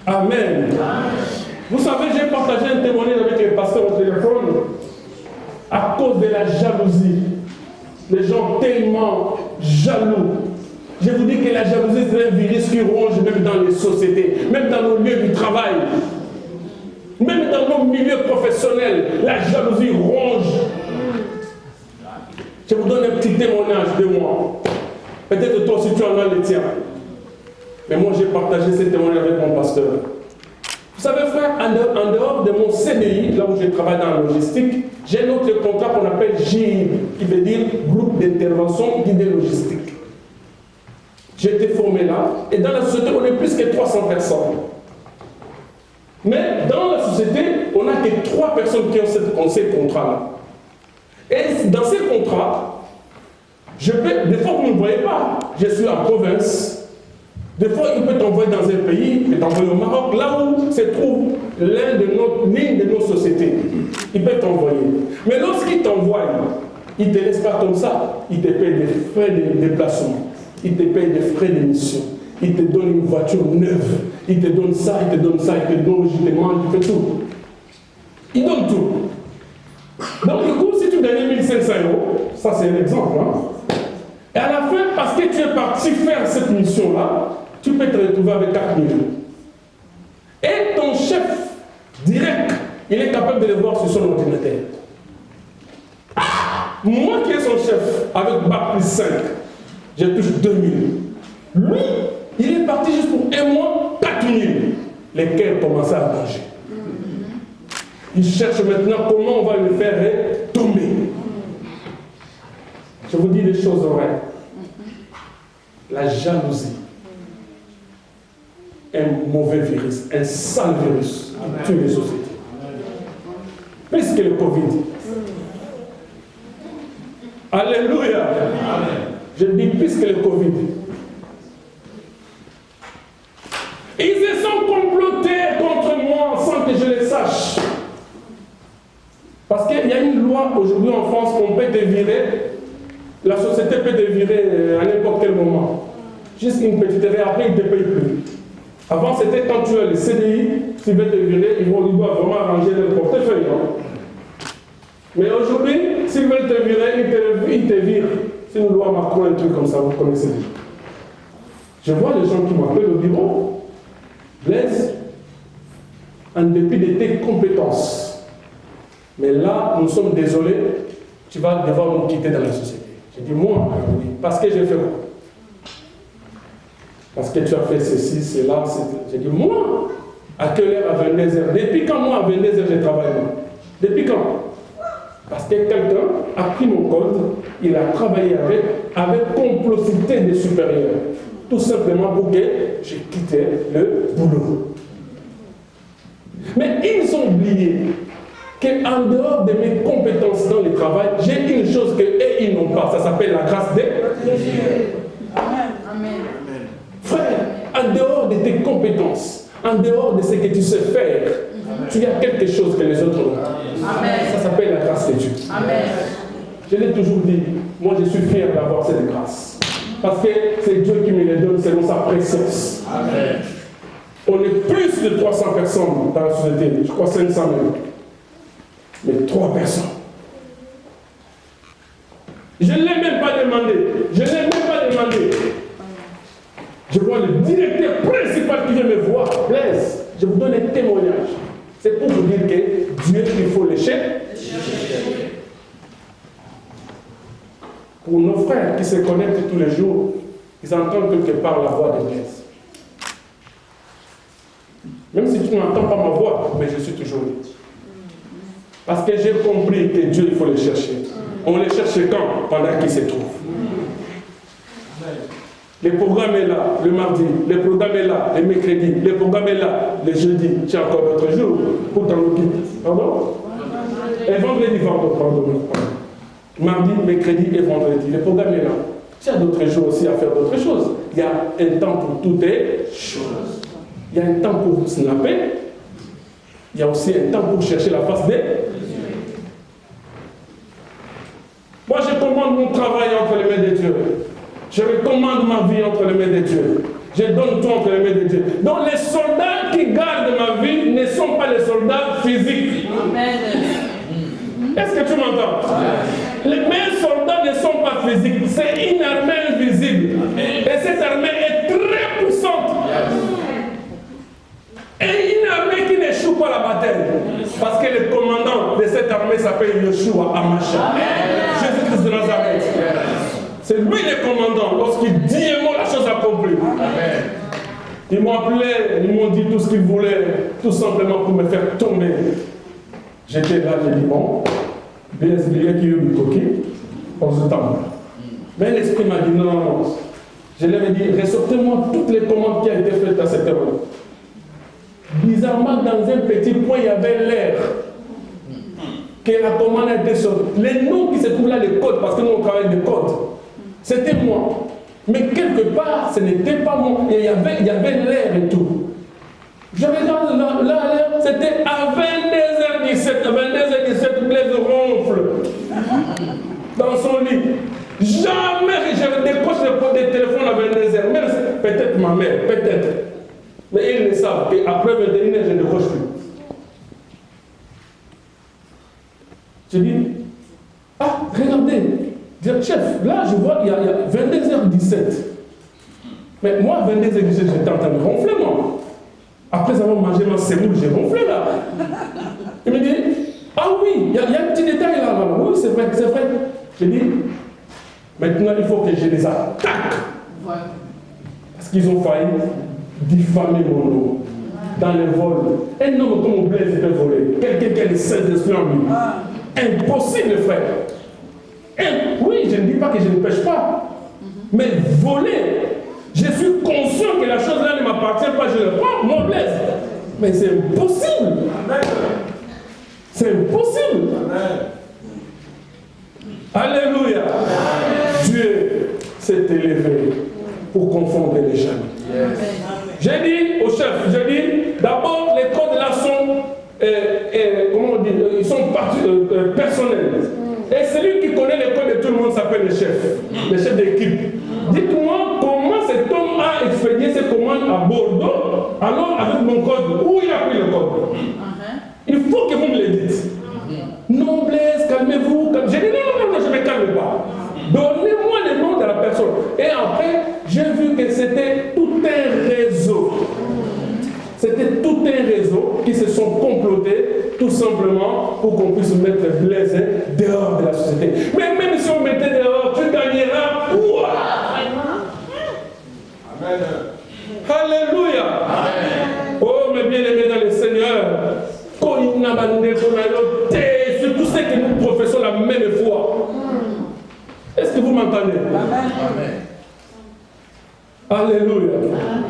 Speaker 1: Amen. Vous savez, j'ai partagé un témoignage avec les pasteurs au téléphone à cause de la jalousie. Les gens tellement jaloux. Je vous dis que la jalousie, c'est un virus qui ronge même dans les sociétés, même dans nos lieux du travail, même dans nos milieux professionnels. La jalousie ronge. Je vous donne un petit témoignage de moi. Peut-être toi aussi tu en as le tien. Mais moi, j'ai partagé ce témoignage avec mon pasteur. Vous savez, frère, en dehors de mon CDI, là où je travaille dans la logistique, j'ai un autre contrat qu'on appelle GID, qui veut dire Groupe d'intervention d'idées logistiques. J'ai été formé là, et dans la société, on est plus que 300 personnes. Mais dans la société, on n'a que 3 personnes qui ont ces contrats-là. Et dans ces contrats, des fois, vous ne me voyez pas, je suis en province. Des fois, il peut t'envoyer dans un pays, il peut t'envoyer au Maroc, là où se trouve l'une de nos sociétés. Il peut t'envoyer. Mais lorsqu'il t'envoie, il ne te laisse pas comme ça. Il te paie des frais de déplacement. il te paye des frais d'émission. Il te donne une voiture neuve. Il te donne ça, il te donne ça, il te donne, il te mange, il fait tout. Il donne tout. Donc du coup, si tu gagnais 1500 €, ça c'est un exemple, hein? Et à la fin, parce que tu es parti faire cette mission-là, tu peux te retrouver avec 4 000 €. Et ton chef direct, il est capable de le voir sur son ordinateur. Moi qui est son chef, avec Bac plus 5, je touche 2 000. Lui, il est parti juste pour un mois, 4 000. Lesquels commençaient à manger. Il cherche maintenant comment on va le faire tomber. Je vous dis des choses vraies. La jalousie, un mauvais virus, un sale virus qui tue les sociétés. Plus que le Covid. Alléluia. Amen. Je dis plus que le Covid. Ils se sont complotés contre moi sans que je le sache. Parce qu'il y a une loi aujourd'hui en France qu'on peut te virer. La société peut te virer à n'importe quel moment. Juste une petite erreur, après ils ne te payent plus. Avant c'était quand tu as le CDI, tu veux te virer, ils doivent vraiment arranger le portefeuille. Hein? Mais aujourd'hui, s'ils veulent te virer, ils te virent. C'est une loi Macron, un truc comme ça, vous connaissez. Je vois les gens qui m'appellent au bureau. Blaise, en dépit de tes compétences. Mais là, nous sommes désolés, tu vas devoir nous quitter dans la société. Je dis, moi, parce que j'ai fait quoi? Parce que tu as fait ceci, cela, j'ai dit, moi, à quelle heure? À 22h. Depuis quand moi, à 22h, je travaille? Depuis quand? Parce que quelqu'un a pris mon code, il a travaillé avec complexité des supérieurs. Tout simplement pour que j'ai quitté le boulot. Mais ils ont oublié qu'en dehors de mes compétences dans le travail, j'ai une chose qu'eux, ils n'ont pas. Ça s'appelle la grâce de Dieu. Amen. Frère, en dehors de tes compétences, en dehors de ce que tu sais faire, tu as quelque chose que les autres n'ont pas. Ça s'appelle la grâce de Dieu. Amen. Je l'ai toujours dit, moi je suis fier d'avoir cette grâce. Parce que c'est Dieu qui me les donne selon sa présence. Amen. On est plus de 300 personnes dans la société, je crois 500 même. Mais 3 personnes. Je ne l'ai même pas demandé. Je ne l'ai même pas demandé. Je vois le directeur principal qui vient me voir, Blaise. Je vous donne un témoignage. C'est pour vous dire que Dieu, il faut le chercher. Pour nos frères qui se connectent tous les jours, ils entendent quelque part la voix de Blaise. Même si tu n'entends pas ma voix, mais je suis toujours là. Parce que j'ai compris que Dieu, il faut le chercher. On le cherche quand? Pendant qu'il se trouve. Le programme est là, le mardi. Le programme est là, le mercredi. Le programme est là, le jeudi. Tu as encore d'autres jours pour t'en occuper. Pardon? Et vendredi, pardon. Mardi, mercredi et vendredi. Le programme est là. Tu as d'autres jours aussi à faire d'autres choses. Il y a un temps pour toutes les choses. Il y a un temps pour snapper. Il y a aussi un temps pour chercher la face des... Moi, je commande mon travail entre les mains de Dieu. Je recommande ma vie entre les mains de Dieu. Je donne tout entre les mains de Dieu. Donc, les soldats qui gardent ma vie ne sont pas les soldats physiques. Amen. Est-ce que tu m'entends? Les meilleurs soldats ne sont pas physiques. C'est une armée invisible. Et cette armée est très puissante. Et une armée qui n'échoue pas la bataille. Parce que le commandant de cette armée s'appelle Yeshua Hamashiach. Jésus-Christ de Nazareth. C'est lui le commandant. Lorsqu'il dit un mot, la chose accomplie. Ils m'ont appelé, ils m'ont dit tout ce qu'ils voulaient, tout simplement pour me faire tomber. J'étais là, j'ai dit bon, bien expliqué qu'il y a eu du coquille, on se tombe. Mais l'esprit m'a dit non. Je lui ai dit, ressortez-moi toutes les commandes qui ont été faites à cette heure-là. Bizarrement, dans un petit point, il y avait l'air que la commande a été sortie. Les noms qui se trouvent là, les codes, parce que nous on travaille des codes, c'était moi. Mais quelque part, ce n'était pas moi. Il y avait l'air et tout. Je regarde là l'air, c'était à 22h17. À 22h17, Blaise ronfle dans son lit. Jamais je décroche des téléphones à 22h. Même peut-être ma mère, peut-être. Mais ils le savent qu'après 21h, je ne décroche plus. Je dis, ah, regardez, chef, là je vois, il y a 22h17. Mais moi, 22h17, j'étais en train de ronfler, moi. Après avoir mangé ma semoule, j'ai ronflé là. Il me dit, ah oui, il y a un petit détail là. Oui, c'est vrai, c'est vrai. Je dis, maintenant il faut que je les attaque. Parce qu'ils ont failli diffamer mon nom dans les vols. Un homme comme Blaise peut voler. Quelqu'un qui a le Saint-Esprit en lui. Impossible, frère. Oui, je ne dis pas que je ne pêche pas. Mais voler, je suis conscient que la chose là ne m'appartient pas, je le prends, mon Blaise. Mais c'est impossible. C'est impossible. Alléluia. Dieu s'est élevé pour confondre les gens. J'ai dit au chef, j'ai dit, d'abord les codes là sont, comment on dit, ils sont personnels. Et celui qui connaît les codes de tout le monde s'appelle le chef d'équipe. Dites-moi comment cet homme a expédié ses commandes à Bordeaux, alors avec mon code, où il a pris le code. Il faut que vous me le dites. Non, Blaise, calmez-vous. J'ai dit non, je ne me calme pas. Donnez-moi le nom de la personne. Et après, j'ai vu que c'était tout un réseau. C'était tout un réseau qui se sont complotés tout simplement pour qu'on puisse mettre Blaise dehors de la société. Mais même si on mettait dehors, tu gagneras. Ouah! Amen. Alléluia. Amen. Oh, mes bien-aimés dans le Seigneur, surtout ceux que nous professons la même foi. Est-ce que vous m'entendez? Amen. Alléluia. Amen.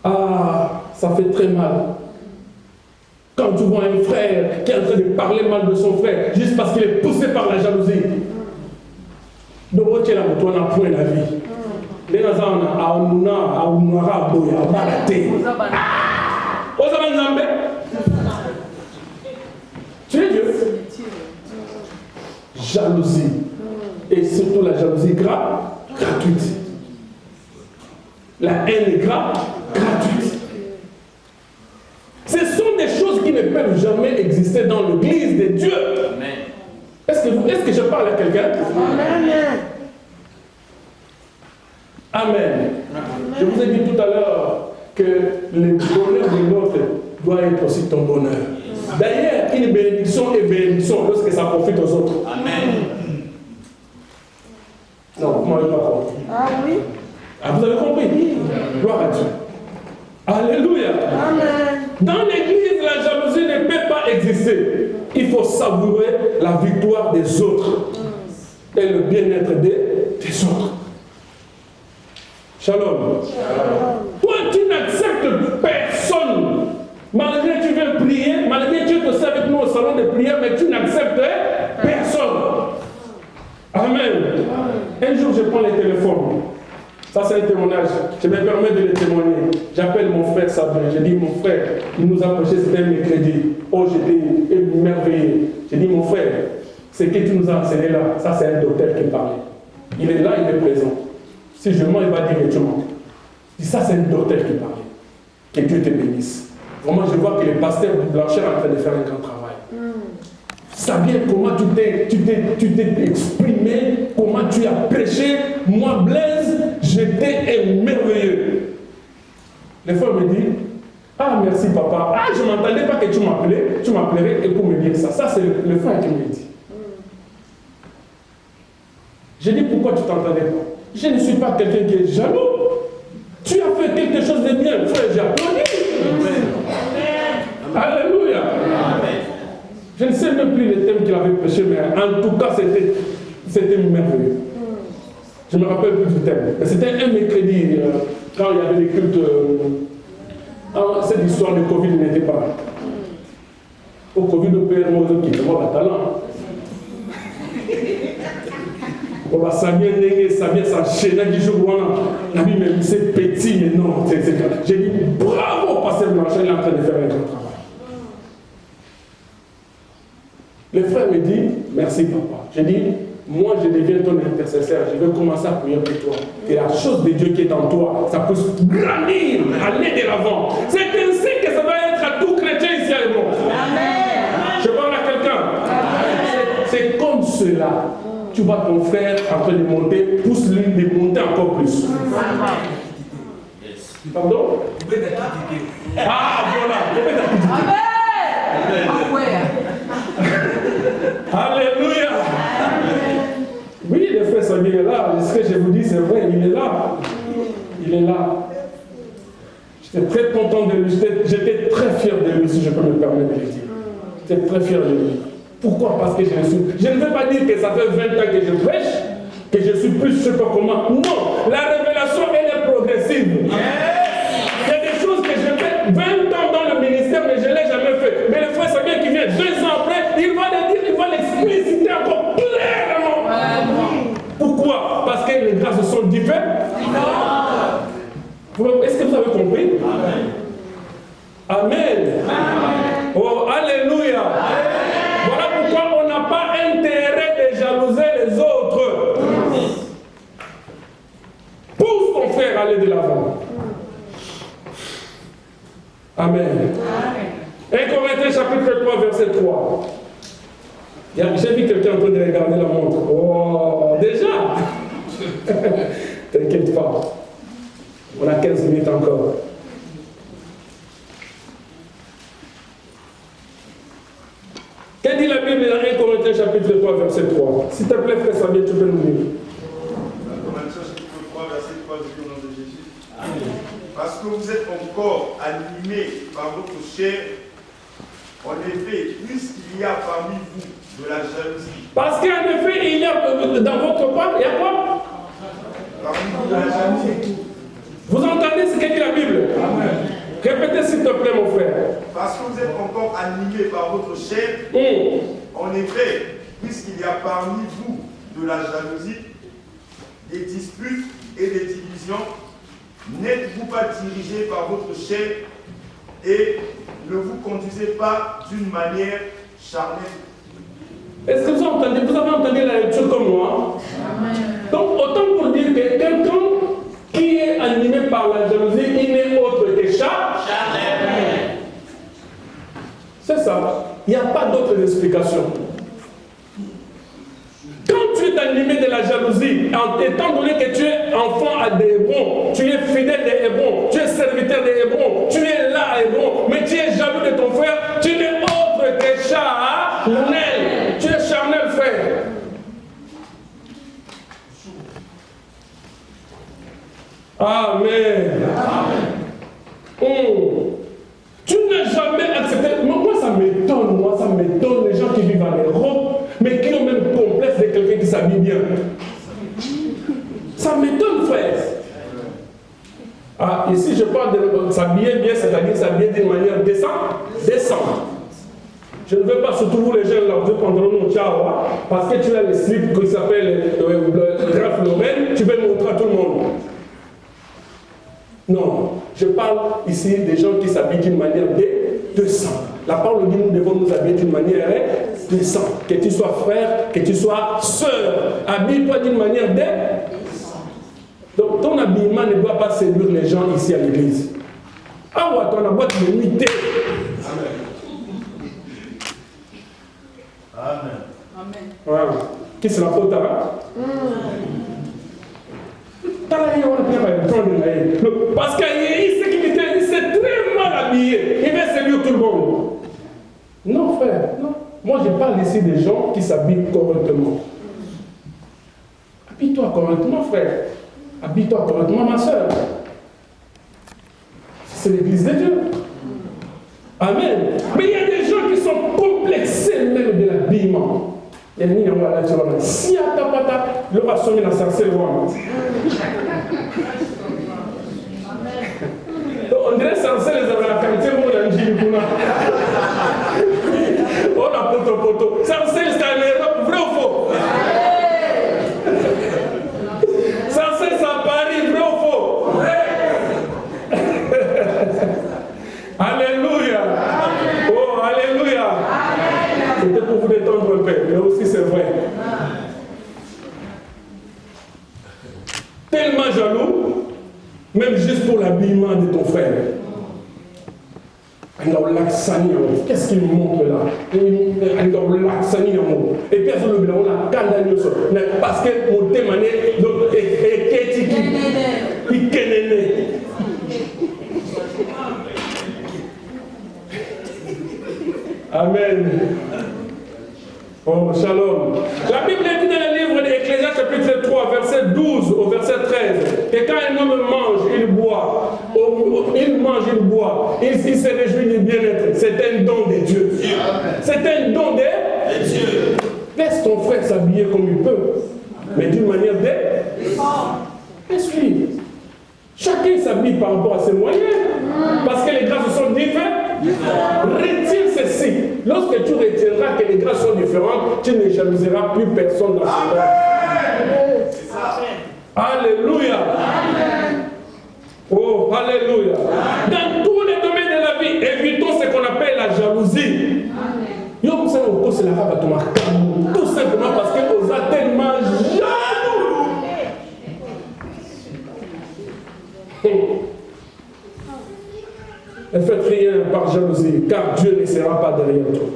Speaker 1: Ah, ça fait très mal. Quand tu vois un frère qui est en train de parler mal de son frère, juste parce qu'il est poussé par la jalousie. Donc, tu es là pour toi, on a point la vie. Les gens ont tu es Dieu. Jalousie. Et surtout la jalousie gratuite. La haine est gratuite. Ce sont des choses qui ne peuvent jamais exister dans l'église de Dieu. Est-ce que je parle à quelqu'un? Amen. Je vous ai dit tout à l'heure que le bonheur de l'autre doit être aussi ton bonheur. D'ailleurs, une bénédiction est bénédiction lorsque ça profite aux autres. Amen. Non, vous m'avez pas compris. Ah oui. Ah, vous avez compris? Gloire à Dieu. Alléluia. Amen. Dans l'église, la jalousie ne peut pas exister. Il faut savourer la victoire des autres et le bien-être des autres. Shalom. Toi, tu n'acceptes personne. Malgré que tu viens prier, malgré que tu te sers avec nous au salon de prière, mais tu n'acceptes personne. Amen. Un jour, je prends les téléphones. Ça, c'est un témoignage. Je me permets de le témoigner. J'appelle mon frère Sabin. Je dis, mon frère, il nous a approché, c'était un mercredi. Oh, j'étais émerveillé. Je dis, mon frère, ce que tu nous as enseigné là, ça, c'est un docteur qui parlait. Il est là, il est présent. Si je mens, il va dire que tu mens. Je dis, ça, c'est un docteur qui parlait. Que Dieu te bénisse. Vraiment, je vois que le pasteur Blanchard est en train de faire un grand travail. Sabien, comment tu t'es exprimé, comment tu as prêché. Moi, Blaise, j'étais émerveilleux. Les fois, il me dit, ah, merci papa. Ah, je ne m'entendais pas que tu m'appelais. Tu m'appellerais et pour me dire ça. Ça, c'est le frère qui me dit. J'ai dit, pourquoi tu t'entendais pas? Je ne suis pas quelqu'un qui est jaloux. Tu as fait quelque chose de bien. Frère, j'ai applaudi. Alléluia. Amen. Je ne sais même plus les thèmes qu'il avait prêché, mais en tout cas, c'était merveilleux. Je ne me rappelle plus du thème. Mais c'était un mercredi, quand il y avait des cultes. Cette histoire de Covid n'était pas là. Au Covid, on peut être qui fait le talent. On va s'amener, s'enchaîner du jour où on a dit, mais c'est petit, mais non. J'ai dit, bravo, pasteur Blanchard, il est en train de faire un grand travail. Le frère me dit, merci papa. Je dis, moi je deviens ton intercesseur, je vais commencer à prier pour toi. Et la chose de Dieu qui est en toi, ça peut grandir, aller de l'avant. C'est ainsi que ça va être à tout chrétien ici à le monde. Je parle à quelqu'un. C'est comme cela. Tu vois ton frère en train de monter, pousse-lui de monter encore plus. Pardon? Ah voilà. Alléluia. Oui, le frère Samir est là. Ce que je vous dis, c'est vrai, il est là. Il est là. J'étais très content de lui. J'étais très fier de lui, si je peux me permettre de le dire. J'étais très fier de lui. Pourquoi? Parce que je ne veux pas dire que ça fait 20 ans que je prêche, que je suis plus, je ne sais pas comment. Non, la révélation, elle est progressive. Il y a des choses que je fais 20 ans dans le ministère, mais je ne l'ai jamais fait. Mais le frère Samir qui vient 2 ans après, il va le dire, il va l'expliciter encore clairement. Pourquoi? Parce que les grâces sont différentes. Est-ce que vous avez compris? Amen. Oh, alléluia. Voilà pourquoi on n'a pas intérêt de jalouser les autres. Pousse ton frère à aller de l'avant. Amen. 1 Corinthiens chapitre 3, verset 3. J'ai vu quelqu'un en train de regarder la montre. Oh, déjà. T'inquiète pas. On a 15 minutes encore. Qu'est-ce que dit la Bible dans 1 Corinthiens chapitre 3, verset 3? S'il te plaît, frère Sabien, tu peux nous lire.
Speaker 3: 1 Corinthiens chapitre 3, verset 3, du nom de Jésus. Amen. Parce que vous êtes encore animés par votre chair, en effet, puisqu'il y a parmi vous de la jalousie. Parce qu'en effet, il y a dans votre part, il y a quoi? Parmi vous de la jalousie. Vous entendez ce que dit la Bible? Amen. Répétez s'il te plaît, mon frère. Parce que vous êtes encore animés par votre chair. En effet, puisqu'il y a parmi vous de la jalousie, des disputes et des divisions, n'êtes-vous pas dirigés par votre chair et ne vous conduisez pas d'une manière charnelle? Est-ce que vous entendez? Vous avez entendu la lecture comme moi? Donc, autant pour dire que quelqu'un qui est animé par la jalousie, il n'est autre que charnel. C'est ça. Il n'y a pas d'autre explication. Quand tu es animé de la jalousie, étant donné que tu es enfant des Hébrons, tu es fidèle des Hébrons, tu es serviteur des Hébrons, tu es là à Hébron, mais tu es jaloux de ton frère, tu n'es autre que charnel. Tu es charnel, frère. Amen. Tu n'as jamais accepté. Moi, ça m'étonne les gens qui vivent en Europe, mais qui ont même le complexe de quelqu'un qui s'habille bien. Ça m'étonne, frère. Ah, ici, je parle de s'habiller bien, c'est-à-dire s'habiller d'une manière décente. Je ne veux pas, surtout vous les jeunes, leur dire pantalon Chiawa, parce que tu as le slip qui s'appelle Ralph Lauren, tu veux le montrer à tout le monde. Non, je parle ici des gens qui s'habillent d'une manière décente. La parole dit nous devons nous habiller d'une manière décente. Que tu sois frère, que tu sois sœur, habille-toi d'une manière décente. Donc ton habillement ne doit pas séduire les gens ici à l'église. Ah ouais, ton boîte de nuitée. Amen. Amen. Voilà. Qui se la faute là? Parce qu'il s'est très mal habillé. Il va séduire tout le monde. Non, frère, non. Moi, je parle ici des gens qui s'habillent correctement. Habille-toi correctement, frère. Habille-toi correctement, ma soeur. C'est l'église de Dieu. Amen. Mais il y a des gens qui sont complexés même de l'habillement. Il y a une là sur la si à ta pata, le va sonner la sarcelle. On dirait sarcelle, les avaient la qualité pour la Njibuna. On a poto. Sarcelle, c'est en Europe, vrai ou faux? Sarcelle, c'est à Paris, vrai ou faux? Alléluia. Oh, alléluia. C'était pour vous détendre
Speaker 1: tellement jaloux, même juste pour l'habillement de ton frère. Qu'est-ce qu'il montre là? Et puis on a condamné parce que mon témané Amen. Oh, shalom. La Bible dit dans le livre d'Ecclésiaste chapitre 3, verset 12 au verset 13, que quand un homme mange, il boit, il se réjouit du bien-être. C'est un don de Dieu. C'est un don de Dieu. Laisse ton frère s'habiller comme il peut, mais d'une manière de... Laisse-lui. Chacun s'habille par rapport à ses moyens, parce que les grâces sont différentes. Retire ceci. Lorsque tu retiendras que les grâces sont différentes, tu ne jalouseras plus personne dans ce monde. Alléluia. Oh, alléluia. Dans tous les domaines de la vie, évitons ce qu'on appelle la jalousie. Tout simplement parce que vous êtes tellement jaloux. Ne faites rien par jalousie, car Dieu ne sera pas derrière toi.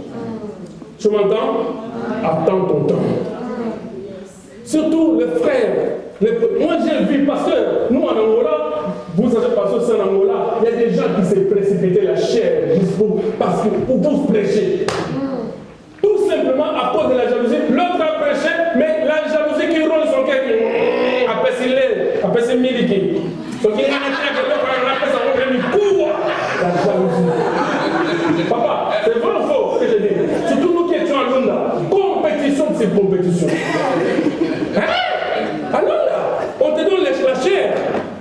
Speaker 1: Tu m'entends? Attends ton temps. Surtout les frères. Moi j'ai vu, parce que nous en Angola, vous savez, parce que c'est en Angola, il y a des gens qui se précipitent la chair juste pour vous prêcher. Tout simplement à cause de la jalousie. L'autre a prêché, mais la jalousie qui roule son cœur, après c'est miliki. Donc il y a un la jalousie. Papa, c'est vrai ou faux ce que je dis? Surtout nous qui étions à Lunda, compétition de ces compétitions. Hein? À Lunda, on te donne la chair,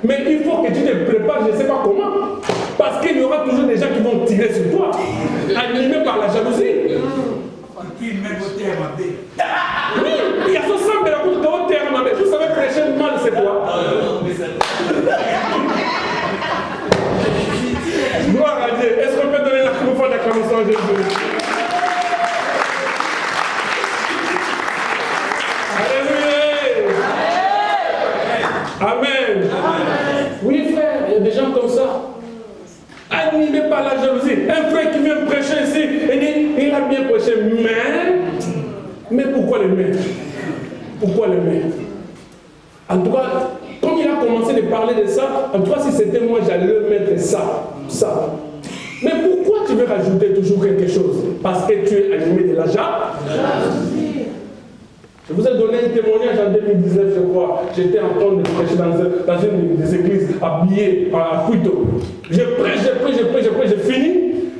Speaker 1: mais il faut que tu te prépares, je ne sais pas comment. Parce qu'il y aura toujours des gens qui vont tirer sur toi, animés par la jalousie. Oui, il y a ce sang de la route de haute terre, mais vous savez prêcher mal, c'est quoi? Gloire à Dieu. Est-ce qu'on peut donner la fois d'acclamation à Jésus? Alléluia. Amen. Oui, frère, il y a des gens comme ça. Animés par la jalousie. Un frère qui vient prêcher ici, il a bien prêché, mais pourquoi le mettre? Pourquoi le mettre? En tout cas, comme il a commencé de parler de ça, en tout cas, si c'était moi, j'allais le mettre ça. Mais pourquoi tu veux rajouter toujours quelque chose? Parce que tu es animé de la jalousie. Je vous ai donné un témoignage en 2019, je crois. J'étais en train de prêcher dans une des églises habillées à Quito. Je prêche, j'ai fini.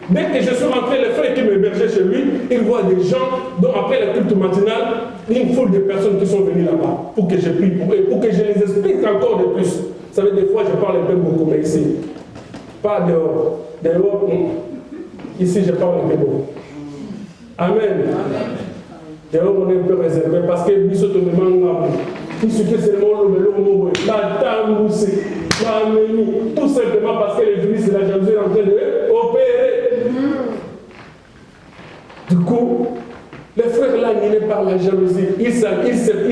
Speaker 1: Dès que je suis rentré, le frère qui m'hébergeait chez lui, il voit des gens, dont après le culte matinal, une foule de personnes qui sont venues là-bas pour que je prie pour eux, pour que je les explique encore de plus. Vous savez, des fois, je parle un peu beaucoup, mais ici, pas dehors. Dehors, ici, je parle un peu beaucoup. Amen. Dehors, on est un peu réservé parce que tout simplement parce que l'église, c'est la jalousie en train d'opérer. Du coup, le frère là, animé par la jalousie, il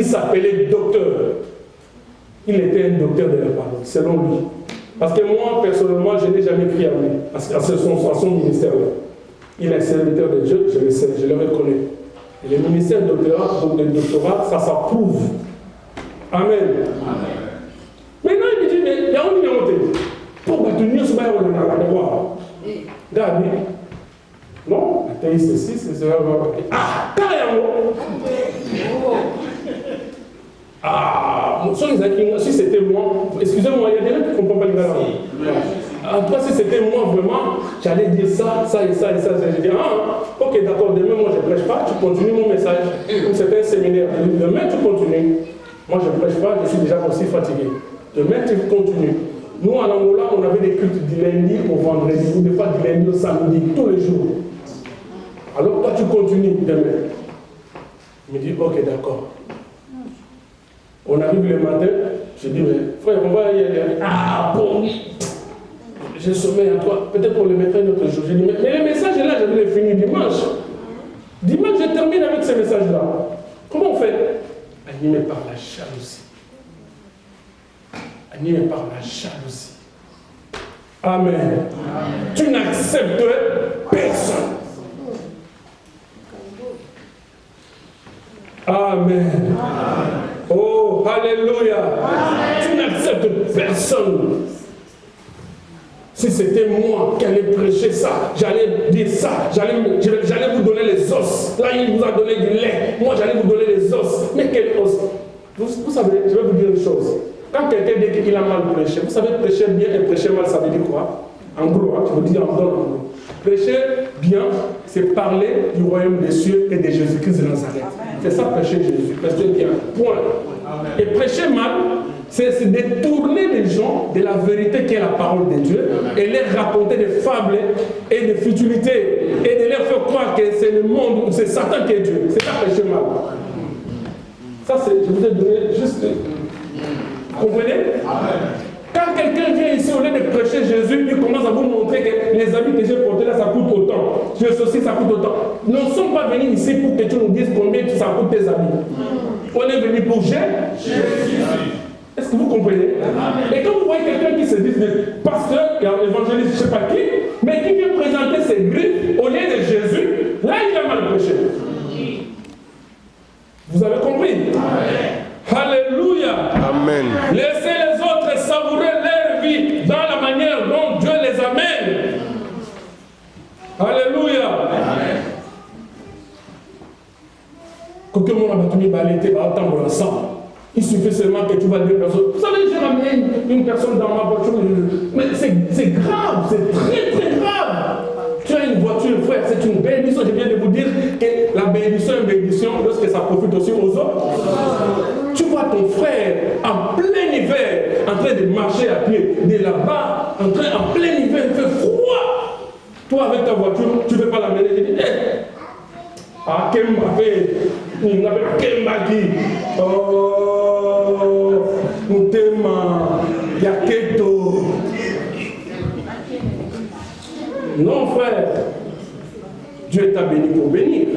Speaker 1: s'appelait docteur. Il était un docteur de la parole, selon lui. Parce que moi, personnellement, je n'ai jamais crié à lui, à son ministère-là. Il est serviteur de Dieu, je le sais, je le reconnais. Et le ministère de doctorat, ça s'approuve. Amen. Maintenant, il me dit, mais il y a un numéro. Pour que tu n'y sois pas Gabi. Non, c'est ceci, c'est cela. Ah, carrément. Ah, si c'était moi, excusez-moi, il y a des gens qui ne comprennent pas le gars. En tout cas, si c'était moi vraiment, j'allais dire ça et ça et ça. Je dis, ok, d'accord, demain, moi je ne prêche pas, tu continues mon message. Comme c'était un séminaire, demain tu continues. Moi je ne prêche pas, je suis déjà aussi fatigué. Demain tu continues. Nous en Angola, on avait des cultes du lundi au vendredi, ou des fois du lundi au samedi, tous les jours. Alors toi tu continues demain. Il me dit, ok, d'accord. On arrive le matin, je dis, mais frère, on va y aller. Ah bon, j'ai sommeil à toi, peut-être on le mettrait un autre jour. Je dis, mais le message là, je vais le finir dimanche. Dimanche, je termine avec ce message-là. Comment on fait? Animé par la jalousie. animé par la jalousie. Amen. Tu n'acceptes personne. Amen. Oh, alléluia. Tu n'acceptes personne. Si c'était moi qui allais prêcher ça, j'allais dire ça, j'allais vous donner les os. Là, il vous a donné du lait. Moi, j'allais vous donner les os. Mais quel os? Vous savez, je vais vous dire une chose. Quand quelqu'un dit qu'il a mal prêché, vous savez, prêcher bien et prêcher mal, ça veut dire quoi? En gros, je vous dis en gros. Prêcher bien, c'est parler du royaume des cieux et de Jésus-Christ de Nazareth. C'est ça, prêcher Jésus. Prêcher bien. Point. Et prêcher mal, c'est détourner les gens de la vérité qui est la parole de Dieu et leur raconter des fables et des futilités et de leur faire croire que c'est le monde, c'est Satan qui est Dieu. C'est ça, prêcher mal. Ça, je vous ai donné juste... Vous comprenez? Quand quelqu'un vient ici, au lieu de prêcher Jésus, il commence à vous montrer que les habits que j'ai portés là, ça coûte autant. Ceci, ça coûte autant. Nous ne sommes pas venus ici pour que tu nous dises combien ça coûte tes habits. On est venu pour Jésus. Est-ce que vous comprenez? Et quand vous voyez quelqu'un qui se dit pasteur, évangéliste, je ne sais pas qui, mais qui vient présenter ses griffes au lieu de Jésus, là, il a mal prêché. Vous avez compris? Alléluia.
Speaker 4: Amen.
Speaker 1: Laissez les autres savourer leur vie dans la manière dont Dieu les amène. Alléluia. Amen. Quand on a battu l'été, on va attendre ensemble. Il suffit seulement que tu vas dire personnes. Vous savez, j'ai ramené une personne dans ma voiture. Mais c'est grave, c'est très très grave. Tu as une voiture, frère, c'est une bénédiction. Je viens de vous dire que la bénédiction est une bénédiction lorsque ça profite aussi aux autres. Tu vois ton frère en plein hiver, en train de marcher à pied, de là-bas, en plein hiver, il fait froid. Toi, avec ta voiture, tu ne veux pas l'amener. Je dis, ah, Kemba qui, oh, Moutema, Yaketo. Non, frère, Dieu t'a béni pour bénir.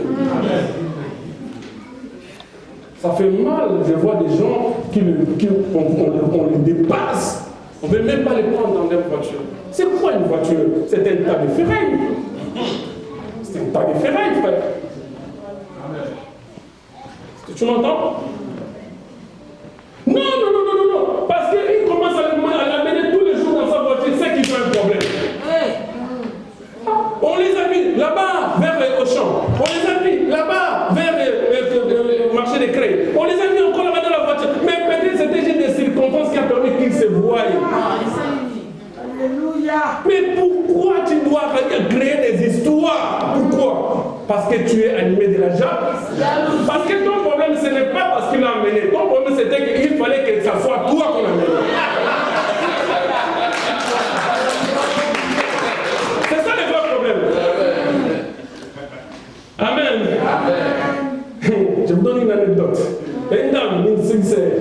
Speaker 1: Ça fait mal, je vois des gens on les dépasse. On ne veut même pas les prendre dans leur voiture. C'est quoi une voiture? C'est un tas de ferraille. C'est un tas de ferraille, frère. Est-ce que tu m'entends? Non. Parce qu'il commence à l'amener tous les jours dans sa voiture, c'est qu'il fait un problème. On les a mis là-bas vers Auchan. On les a mis là-bas vers le marché des crayons. On les a mis encore là-bas dans la voiture. Mais peut-être c'était juste des circonstances qui ont permis qu'ils se voient. Alléluia. Mais pourquoi tu dois créer des histoires? Pourquoi? Parce que tu es animé de la jalousie. Parce que ton problème, ce n'est pas parce qu'il l'a amené. Ton problème, c'était qu'il fallait que ça soit toi qu'on amène. Amen. Je vous donne une anecdote. Une dame, une sincère.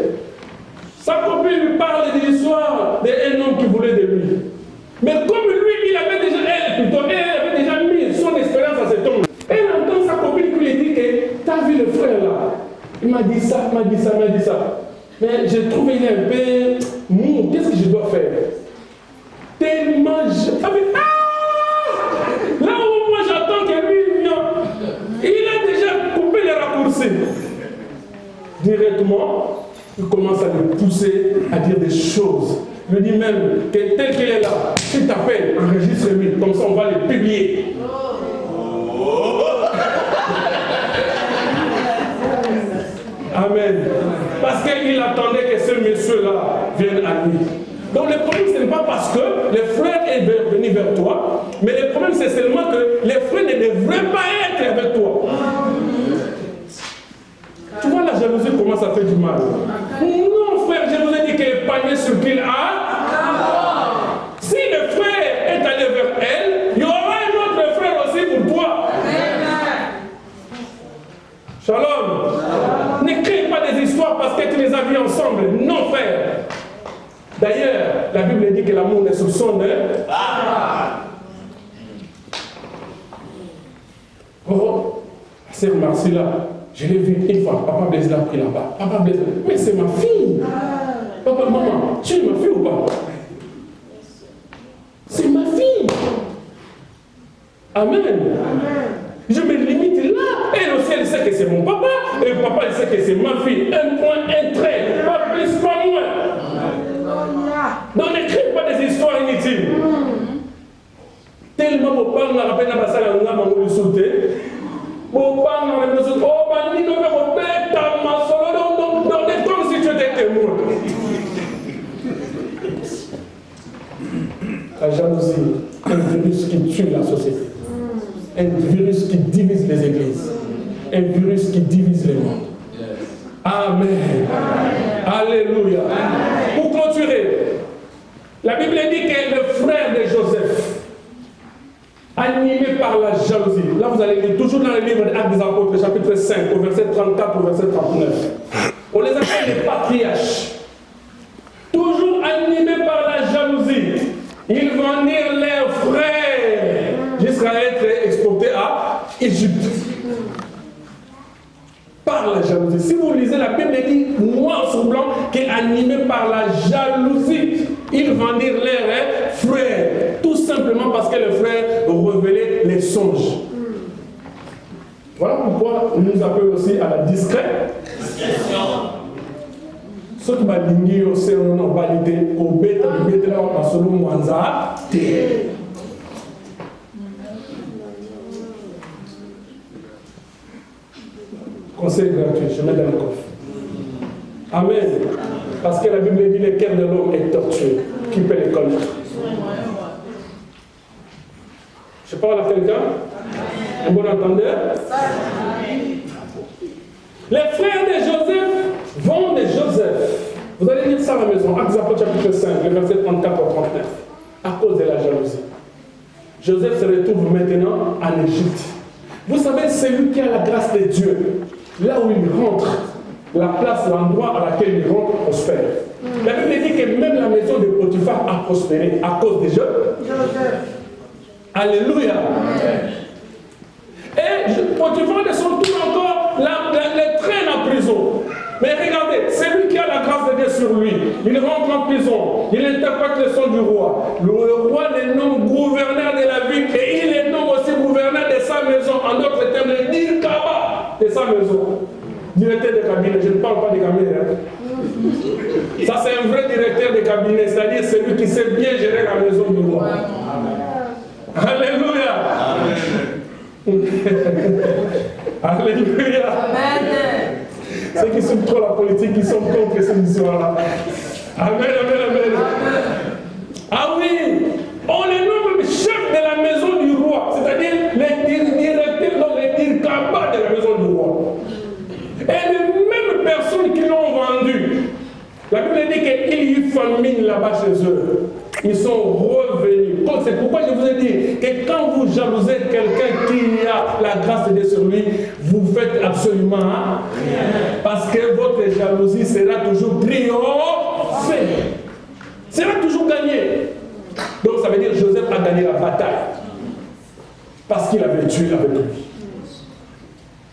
Speaker 1: Sa copine lui parle de l'histoire d'un homme qui voulait de lui. Mais comme lui, il avait déjà, elle avait déjà mis son expérience à cet homme. Elle entend sa copine qui lui dit que t'as vu le frère là. Il m'a dit ça, m'a dit ça. Mais j'ai trouvé il est un peu mou. Qu'est-ce que je dois faire? Tellement là où moi j'attends que lui vienne, il a déjà coupé les raccourcis. Directement, il commence à le pousser à dire des choses. Il lui dit même que tel qu'il est là, s'il t'appelle, enregistre-lui, comme ça on va le publier. Amen. Parce qu'il attendait que ce monsieur-là vienne à lui. Donc le problème, ce n'est pas parce que les frères est venu vers toi, mais le problème, c'est seulement que les frères ne devraient pas être avec toi. Tu vois la jalousie, comment ça fait du mal? Non, frère, je vous ai dit qu'elle est panier sur qu'il a. Si le frère est allé vers elle, il y aura un autre frère aussi pour toi. Shalom. Ne crée pas des histoires parce que tu les as vues ensemble. Non, frère. D'ailleurs, la Bible dit que l'amour n'est soupçon de... Oh, c'est Marcy là. Je l'ai vu une fois. Papa Blaise l'a pris là-bas. Papa Blaise, mais c'est ma fille. Papa, maman, tu es ma fille Amen. Je me limite là. Elle aussi, elle sait que c'est mon papa. Et le papa, il sait que c'est ma fille. Un point, un trait. Pas plus, pas moins. Donc n'écris pas des histoires inutiles. Tellement mon père m'a rappelé dans la salle à mon sauté. Mon père m'a rappelé dans la salle. Oh, bandit, non, mais mon père, t'as ma solo. Donc, c'est comme si tu étais témoin. La jalousie, un virus qui tue la société. Un virus qui divise les églises. Un virus qui divise les mondes. Amen. Alléluia. Pour clôturer, la Bible dit que le frère de Joseph, animé par la jalousie, là vous allez lire toujours dans le livre des Actes des Apôtres, chapitre 5, au verset 34 au verset 39. On les appelle les patriarches. Toujours animés par la jalousie, ils vendirent leurs frères jusqu'à être exportés à Égypte. Par la jalousie. Si vous lisez la Bible, elle dit noir sur blanc qu'animé par la jalousie, ils vendirent leurs frères. Tout simplement parce que les frères révélaient les songes. Voilà pourquoi on nous appelle aussi à la discrétion. Ce qui m'a dit, c'est une validé au bêta de bêta là, on a solo mwanza. Conseil gratuit, je mets dans le coffre. Amen. Parce que la Bible dit le cœur de l'homme est tortueux. Qui peut les connaître? Je parle à quelqu'un? Un bon entendeur? Les frères de Joseph vont de Joseph. Vous allez lire ça à la maison. Actes des Apôtres chapitre 5, le verset 34 au 39. À cause de la jalousie. Joseph se retrouve maintenant en Égypte. Vous savez, c'est lui qui a la grâce de Dieu. Là où il rentre, la place, l'endroit à laquelle il rentre prospère. La Bible dit que même la maison de Potiphar a prospéré à cause de Joseph. Alléluia. Et Potiphar de son tour encore les traîne en prison. Mais regardez, c'est lui qui a la grâce de Dieu sur lui. Il rentre en prison, il interprète le son du roi. Le roi le nomme gouverneur de la ville et il le nomme aussi gouverneur de sa maison. En d'autres termes, le Dirkaba de sa maison. Directeur de cabinet, je ne parle pas de cabinet. Hein. Ça, c'est un vrai directeur de cabinet, c'est-à-dire celui qui sait bien gérer la maison du roi. Alléluia. Alléluia. Amen. Ceux qui suivent trop la politique, ils sont contre cette histoire-là. Amen, amen, amen. Ah oui, on les nomme chef de la maison du roi, c'est-à-dire les directeurs, les dirkabas de la maison du roi. Et les mêmes personnes qui l'ont vendu, la Bible dit qu'il y a eu famine là-bas chez eux. Ils sont revenus. C'est pourquoi je vous ai dit que quand vous jalousez quelqu'un qui a la grâce de Dieu sur lui, vous faites absolument rien. Parce que votre jalousie sera toujours triomphée. Sera toujours gagnée. Donc ça veut dire que Joseph a gagné la bataille. Parce qu'il avait Dieu avec lui.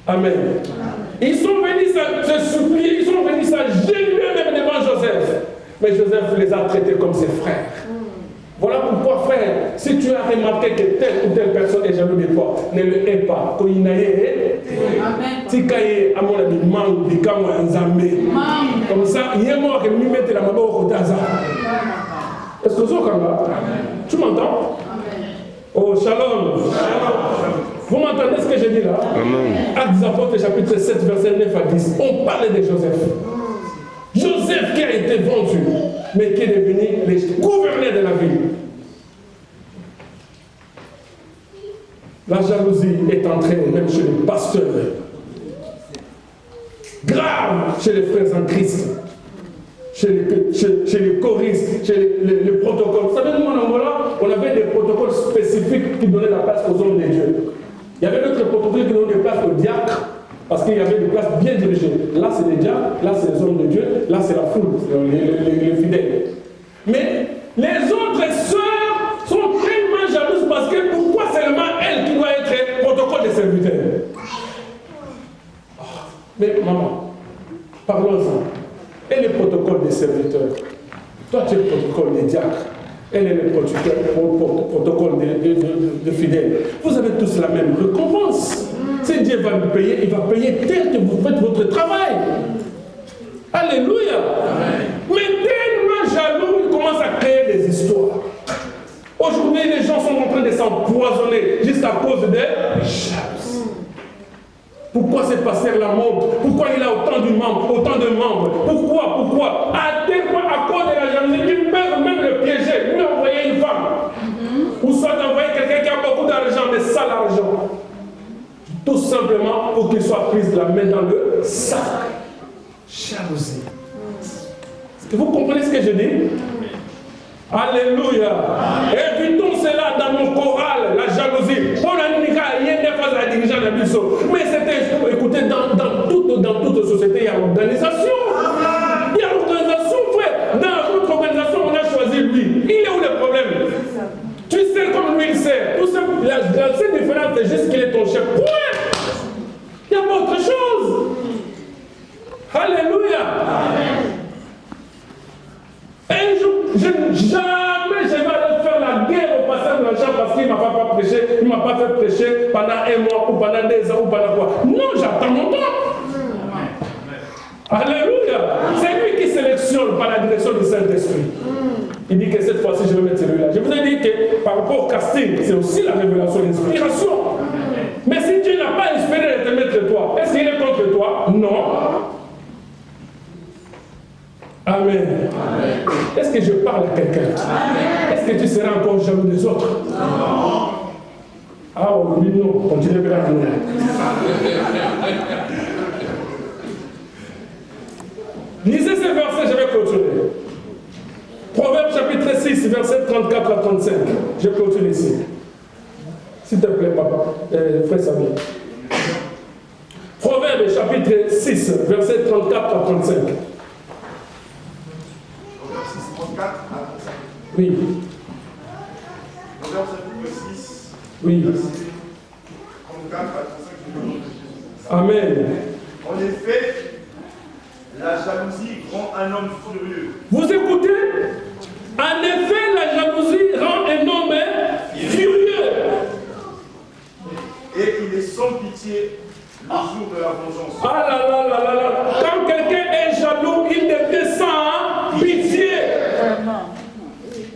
Speaker 1: Amen. Ils sont venus se supplier, ils sont venus s'agenouiller même devant Joseph. Mais Joseph les a traités comme ses frères. Voilà pourquoi, frère, si tu as remarqué que telle ou telle personne est jaloux de toi, ne le hais pas. Comme ça, il y a moi qui me mette la main au côté. Est-ce que tu m'entends? Oh, shalom. Vous m'entendez ce que je dis là? Actes des Apôtres, chapitre 7, verset 9 à 10. On parle de Joseph. Joseph qui a été vendu, mais qui est devenu le gouverneur de la ville. La jalousie est entrée même chez les pasteurs. Grave chez les frères en Christ. Chez les choristes, chez les protocoles. Vous savez, nous en Angola, on avait des protocoles spécifiques qui donnaient la place aux hommes de Dieu. Il y avait d'autres protocoles qui donnaient des places aux diacres. Parce qu'il y avait des places bien dirigées. Là, c'est les diacres, là, c'est les hommes de Dieu, là, c'est la foule, les fidèles. Mais les autres sœurs sont tellement jalouses parce que pourquoi seulement elle qui doit être protocole des serviteurs? Mais maman, parlons-en. Et le protocole des serviteurs? Toi, tu es le protocole des diacres. Elle est le protocole de fidèles. Vous avez tous la même récompense. Si Dieu va vous payer, il va payer tel que vous faites votre travail. Alléluia. Mais tellement jaloux, il commence à créer des histoires. Aujourd'hui, les gens sont en train de s'empoisonner juste à cause des jalousies. Pourquoi ce pasteur-là monte? Pourquoi il a autant de membres? Pourquoi? À tel point, à cause de la jalousie, ils peuvent même le piéger, lui envoyer une femme. Ou soit envoyer quelqu'un qui a beaucoup d'argent, mais sale argent. Tout simplement pour qu'il soit pris la main dans le sac. Jalousie. Est-ce que vous comprenez ce que je dis? Alléluia. Évitons cela dans nos chorales, la jalousie. Mais c'était, écoutez, dans toute société, il y a l'organisation. Il y a l'organisation, frère. Dans notre organisation, on a choisi lui. Il est où le problème? Tu sais comme lui, il sait. Tout ça, la seule différence, c'est juste qu'il est ton chef. Point. Il n'y a pas autre chose. Alléluia. Un jour, jamais je vais aller faire la guerre au passage de l'argent parce qu'il ne m'a pas prêché, il ne m'a pas fait prêcher pendant un mois ou pendant 2 ans ou pendant quoi. Non, j'attends mon temps. Alléluia. C'est lui qui sélectionne par la direction du Saint-Esprit. Il dit que cette fois-ci, je vais mettre celui-là. Je vous ai dit que par rapport au casting, c'est aussi la révélation, l'inspiration. Mais si Dieu n'a pas inspiré de te mettre toi, est-ce qu'il est contre toi? Non. Amen. Est-ce que je parle à quelqu'un? Est-ce que tu seras encore jaloux des autres? Non. Ah oui, non. Continuez bien à nous. Lisez ces versets, je vais continuer. Proverbe chapitre 6, versets 34 à 35. Je continue ici. S'il te plaît, papa. Frère Samir. Proverbe chapitre 6, versets 34 à 35. Oui.
Speaker 3: Proverbe chapitre 6.
Speaker 1: Oui.
Speaker 3: 34 à 35.
Speaker 1: Amen.
Speaker 3: En effet, la jalousie rend un homme furieux.
Speaker 1: Vous écoutez? En effet, la jalousie rend un homme furieux.
Speaker 3: Et il est sans pitié le jour de la vengeance.
Speaker 1: Ah là là là là là. Quand quelqu'un est jaloux, il devient sans pitié.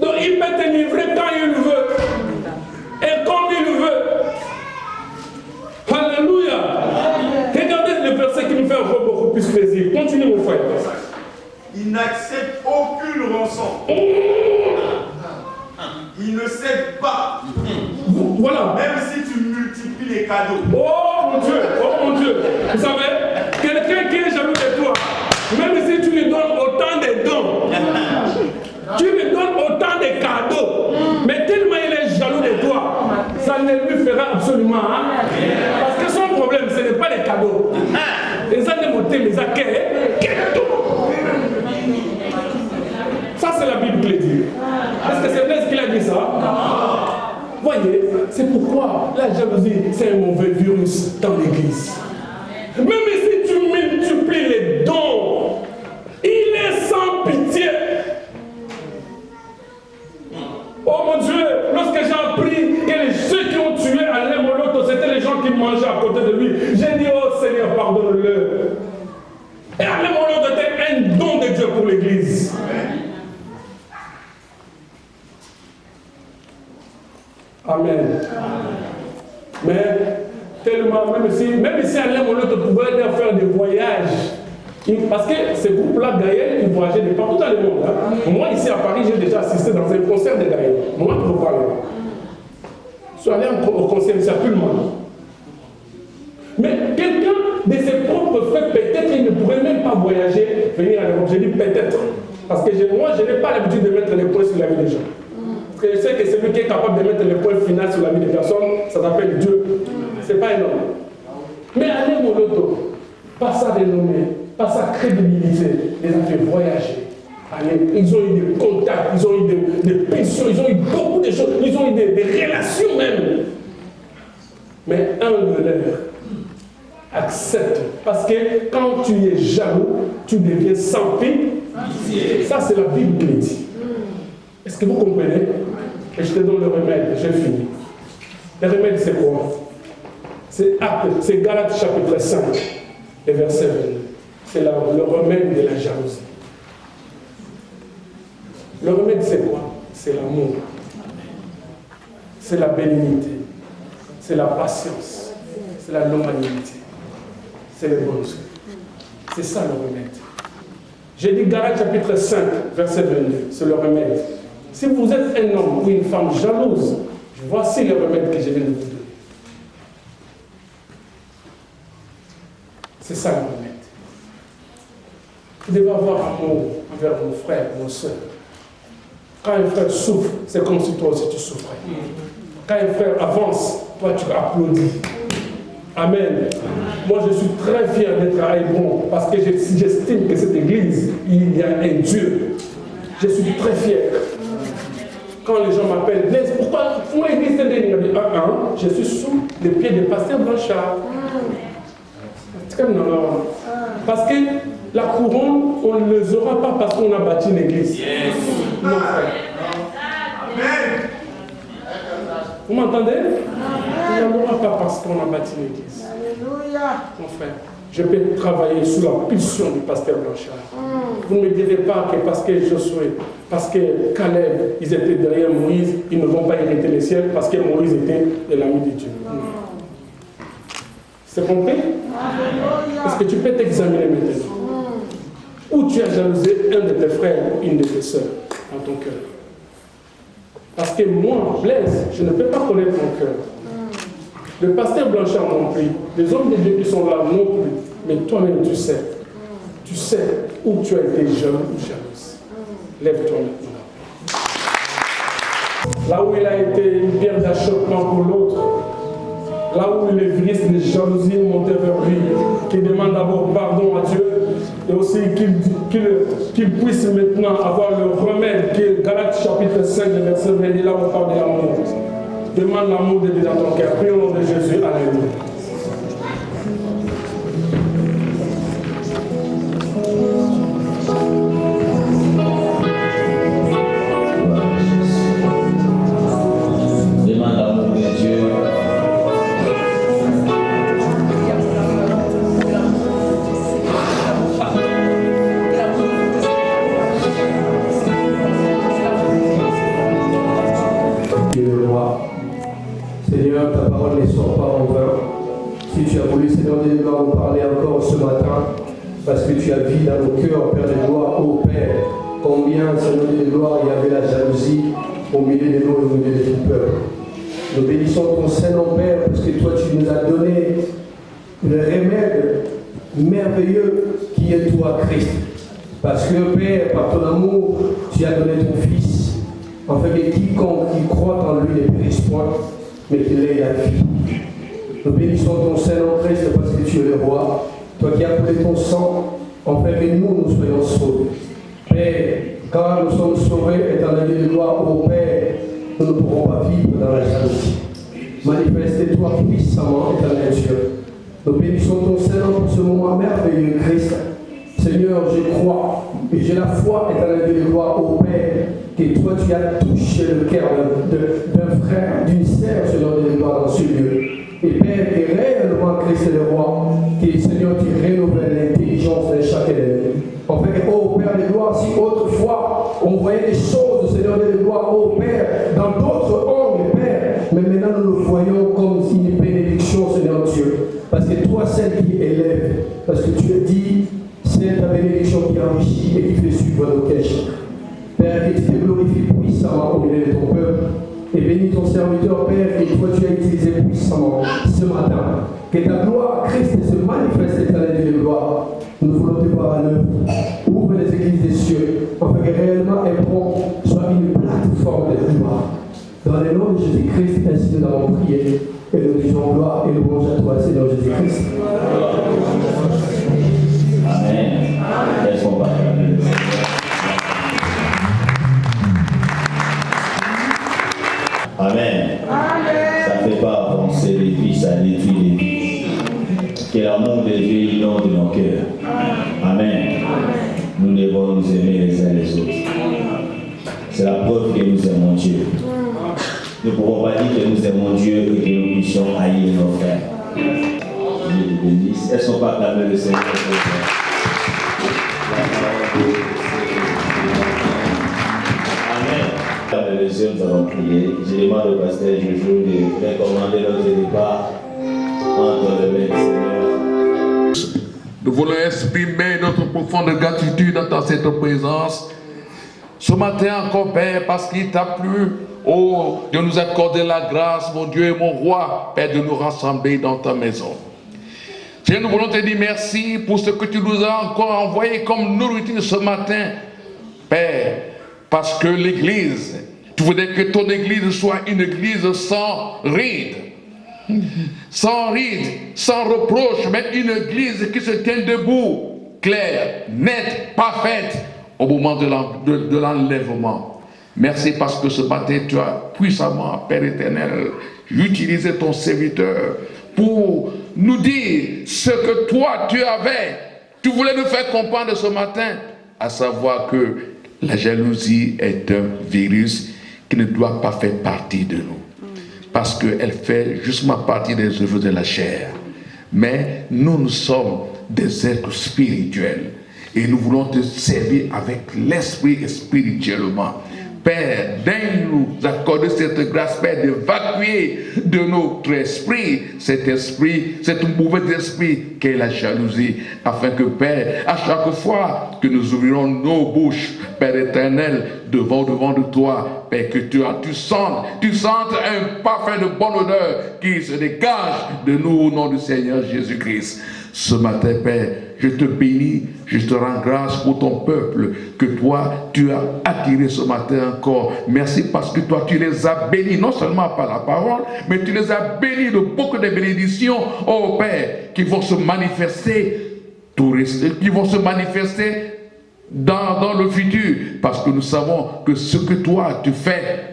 Speaker 1: Donc il peut te livrer quand il veut. Et comme il veut. Alléluia. Regardez le verset qui nous fait encore beaucoup plus plaisir. Continue mon frère.
Speaker 3: Il n'accepte aucune rançon. Il ne cède pas.
Speaker 1: Voilà.
Speaker 3: Même si tu multiplies les cadeaux.
Speaker 1: Oh mon Dieu, oh mon Dieu. Vous savez, quelqu'un qui est jaloux de toi, même si tu lui donnes autant de dons, tu lui donnes autant de cadeaux, mais tellement il est jaloux de toi, ça ne lui fera absolument rien. Parce que son problème, ce n'est pas les cadeaux. Les animaux, les acquets, ça c'est la Bible qui le dit. Est-ce que c'est Blaise qui a dit ça? Voyez, c'est pourquoi la jalousie, c'est un mauvais virus dans l'église. Même si tu multiplies les dons, il est sans pitié. Oh mon Dieu, lorsque j'ai appris que ceux qui ont tué Alain Moloto, c'était les gens qui mangeaient à côté de lui, j'ai dit, oh Seigneur, pardonne-le. Et Alain Moloto était un don de Dieu pour l'église. Amen. Mais tellement, même si Alain Moloto pouvait faire des voyages, parce que ces groupes-là, Gaël, ils voyageaient de partout dans le monde. Hein. Moi, ici à Paris, j'ai déjà assisté dans un concert de Gaël. Moi, je vous parle. Je suis allé au concert, il n'y a plus le monde. Mais quelqu'un de ses propres frères, peut-être il ne pourrait même pas voyager, venir à l'Europe. Je dis peut-être. Parce que moi, je n'ai pas l'habitude de mettre les points sur la vie des gens. Parce que je sais que celui qui est capable de mettre les points finaux sur la vie des personnes, ça s'appelle Dieu. Ce n'est pas énorme. Mais Alain Moloto, par sa renommée, par sa crédibilité, les a fait voyager. Ils ont eu des contacts, ils ont eu des pensions, ils ont eu beaucoup de choses, ils ont eu des relations même. Mais un de leurs accepte. Parce que quand tu es jaloux, tu deviens sans pitié. Ça, c'est la Bible qui le dit. Est-ce que vous comprenez? Et je te donne le remède, j'ai fini. Le remède, c'est quoi? C'est Actes, c'est Galates chapitre 5, et verset 22. C'est le remède de la jalousie. Le remède, c'est quoi? C'est l'amour. C'est la bénignité. C'est la patience. C'est la longanimité. C'est les bonnes œuvres. C'est ça le remède. J'ai dit Galates chapitre 5, verset 22. C'est le remède. Si vous êtes un homme ou une femme jalouse, voici le remède que je viens de vous donner. C'est ça le remède. Vous devez avoir amour envers vos frères, vos soeurs. Quand un frère souffre, c'est comme si toi aussi tu souffrais. Quand un frère avance, toi tu applaudis. Amen. Moi je suis très fier d'être à Hébron parce que j'estime que cette église, il y a un Dieu. Je suis très fier. Quand les gens m'appellent, Blaise, pourquoi moi église je suis sous les pieds du pasteur Blanchard. Parce que la couronne, on ne les aura pas parce qu'on a bâti une église. Yes. Non, frère. Amen. Vous m'entendez? On ne l'aura pas parce qu'on a bâti une église. Alléluia. Mon frère, je peux travailler sous la pulsion du pasteur Blanchard. Vous ne me direz pas que parce que Josué, parce que Caleb, ils étaient derrière Moïse, ils ne vont pas hériter les ciels parce que Moïse était l'ami de Dieu. C'est compris? Est-ce que tu peux t'examiner maintenant? Ou tu as jalousé un de tes frères ou une de tes soeurs dans ton cœur? Parce que moi, Blaise, je ne peux pas connaître mon cœur. Le pasteur Blanchard non plus. Les hommes de Dieu qui sont là non plus. Mais toi-même, tu sais. Tu sais où tu as été jaloux ou jalouse. Lève-toi maintenant. Là où il a été une pierre d'achoppement pour l'autre, là où les vices de jalousie montaient vers lui, qu'il demande d'abord pardon à Dieu, et aussi qu'il puisse maintenant avoir le remède qui est Galates chapitre 5, verset 20, là où on parle de l'amour. Demande l'amour de Dieu dans ton cœur. Prie au nom de Jésus. Alléluia.
Speaker 4: Seigneur, ta parole ne sort pas en vain. Si tu as voulu, Seigneur, de nous en parler encore ce matin, parce que tu as vu dans nos cœurs, Père de gloire, ô Père, combien, Seigneur de gloire, il y avait la jalousie au milieu de nous et au milieu de ton peuple. Nous bénissons ton Saint-Nom, Père, parce que toi, tu nous as donné le remède merveilleux qui est toi, Christ. Parce que, Père, par ton amour, tu as donné ton Fils, afin que quiconque qui croit en lui ne périsse point, mais qu'il ait la vie. Nous bénissons ton Saint-Nom, Christ, parce que tu es le roi, toi qui as coulé ton sang, afin que nous soyons sauvés. Père, quand nous sommes sauvés, étant donné de gloire au Père, nous ne pourrons pas vivre dans la jalousie. Manifeste-toi puissamment, éternel Dieu. Nous bénissons ton Saint-Nom pour ce moment merveilleux, Christ. Seigneur, je crois et j'ai la foi, éternel de gloire au Père, que toi tu as touché le cœur d'un frère, d'une sœur, Seigneur de gloire dans ce lieu. Et Père, que réellement Christ est le roi, que Seigneur tu renouvelles l'intelligence de chacun d'eux. En fait, ô Père de gloire, si autrefois on voyait des choses, Seigneur de gloire, ô Père, dans d'autres angles, Père, mais maintenant nous le voyons comme une bénédiction, Seigneur Dieu. Parce que toi, celle qui élève, parce que tu as dit, c'est ta bénédiction qui enrichit et qui fait suivre nos quêches. Père, que tu te glorifies puissamment au milieu de ton peuple. Et bénis ton serviteur, Père, que toi tu as utilisé puissamment ce matin. Que ta gloire, Christ, se manifeste dans les de gloire. Nous voulons te voir à l'œuvre. Ouvre les églises des cieux, afin que réellement Hébron soit une plateforme de gloire. Dans le nom de Jésus-Christ, ainsi nous avons prié. Et nous disons gloire et louange à toi, Seigneur Jésus-Christ.
Speaker 5: Amen. Laisse-moi parler. Amen. Ça ne fait pas avancer les vies, ça détruit les vies. Que l'amour de Dieu inonde nos cœurs. Amen. Nous devons nous aimer les uns les autres. C'est la preuve que nous aimons Dieu. Nous ne pouvons pas dire que nous aimons Dieu et que nous puissions haïr nos frères. Dieu te bénisse. Est-ce qu'on peut acclamer le Seigneur? Amen. Les yeux, nous allons prier. Je demande au pasteur Jojo de recommander notre départ entre les mains du Seigneur.
Speaker 6: Nous voulons exprimer notre profonde gratitude dans cette présence. Ce matin encore, Père, parce qu'il t'a plu, oh, de nous accorder la grâce, mon Dieu et mon roi, Père, de nous rassembler dans ta maison. Seigneur, nous voulons te dire merci pour ce que tu nous as encore envoyé comme nourriture ce matin, Père, parce que l'Église, tu voudrais que ton Église soit une Église sans ride, sans reproche, mais une Église qui se tient debout, claire, nette, parfaite, au moment de l'enlèvement. Merci parce que ce matin, tu as puissamment, Père éternel, utilisé ton serviteur pour nous dire ce que toi, tu voulais nous faire comprendre ce matin, à savoir que la jalousie est un virus qui ne doit pas faire partie de nous. Parce qu'elle fait justement partie des œuvres de la chair. Mais nous sommes des êtres spirituels. Et nous voulons te servir avec l'esprit spirituellement. Père, daigne-nous accorder cette grâce, Père, d'évacuer de notre esprit, cet mauvais esprit qu'est la jalousie, afin que, Père, à chaque fois que nous ouvrirons nos bouches, Père éternel, devant de toi, Père, que tu sentes un parfum de bonne odeur qui se dégage de nous au nom du Seigneur Jésus-Christ. Ce matin, Père, je te bénis, je te rends grâce pour ton peuple que toi, tu as attiré ce matin encore. Merci parce que toi, tu les as bénis, non seulement par la parole, mais tu les as bénis de beaucoup de bénédictions, oh Père, qui vont se manifester, dans le futur, parce que nous savons que ce que toi, tu fais,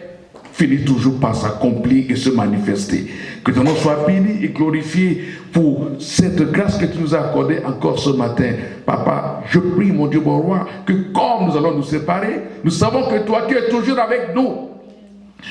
Speaker 6: finit toujours par s'accomplir et se manifester. Que ton nom soit béni et glorifié pour cette grâce que tu nous as accordée encore ce matin. Papa, je prie, mon Dieu, mon roi, que comme nous allons nous séparer, nous savons que toi, tu es toujours avec nous.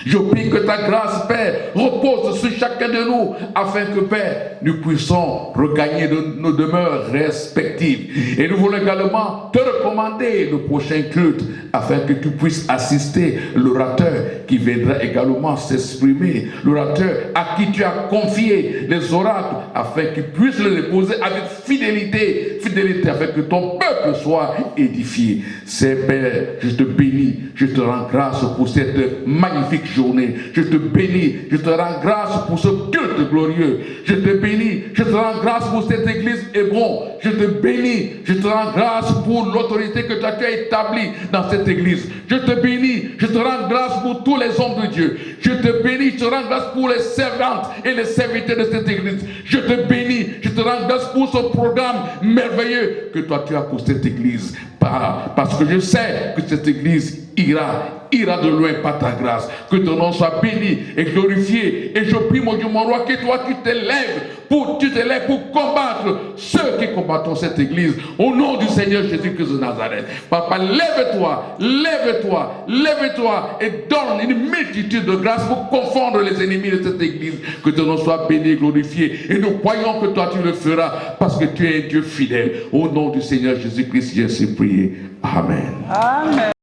Speaker 6: Je prie que ta grâce, Père, repose sur chacun de nous, afin que, Père, nous puissions regagner nos demeures respectives. Et nous voulons également te recommander le prochain culte, afin que tu puisses assister l'orateur qui viendra également s'exprimer, l'orateur à qui tu as confié les oracles, afin qu'il puisse les déposer avec fidélité, afin que ton peuple soit édifié. C'est, Père, je te bénis, je te rends grâce pour cette magnifique journée. Je te bénis, je te rends grâce pour ce culte glorieux. Je te bénis, je te rends grâce pour cette église Hébron. Je te bénis, je te rends grâce pour l'autorité que tu as établie dans cette église. Je te bénis, je te rends grâce pour tous les hommes de Dieu. Je te bénis, je te rends grâce pour les servantes et les serviteurs de cette église. Je te bénis, je te rends grâce pour ce programme merveilleux que toi tu as pour cette église. Parce que je sais que cette église ira de loin par ta grâce. Que ton nom soit béni et glorifié. Et je prie, mon Dieu, mon roi, que toi tu t'élèves pour combattre ceux qui combattent cette église. Au nom du Seigneur Jésus-Christ de Nazareth. Papa, lève-toi et donne une multitude de grâces pour confondre les ennemis de cette église. Que ton nom soit béni et glorifié. Et nous croyons que toi tu le feras parce que tu es un Dieu fidèle. Au nom du Seigneur Jésus-Christ, j'ai ainsi prié. Amen. Amen.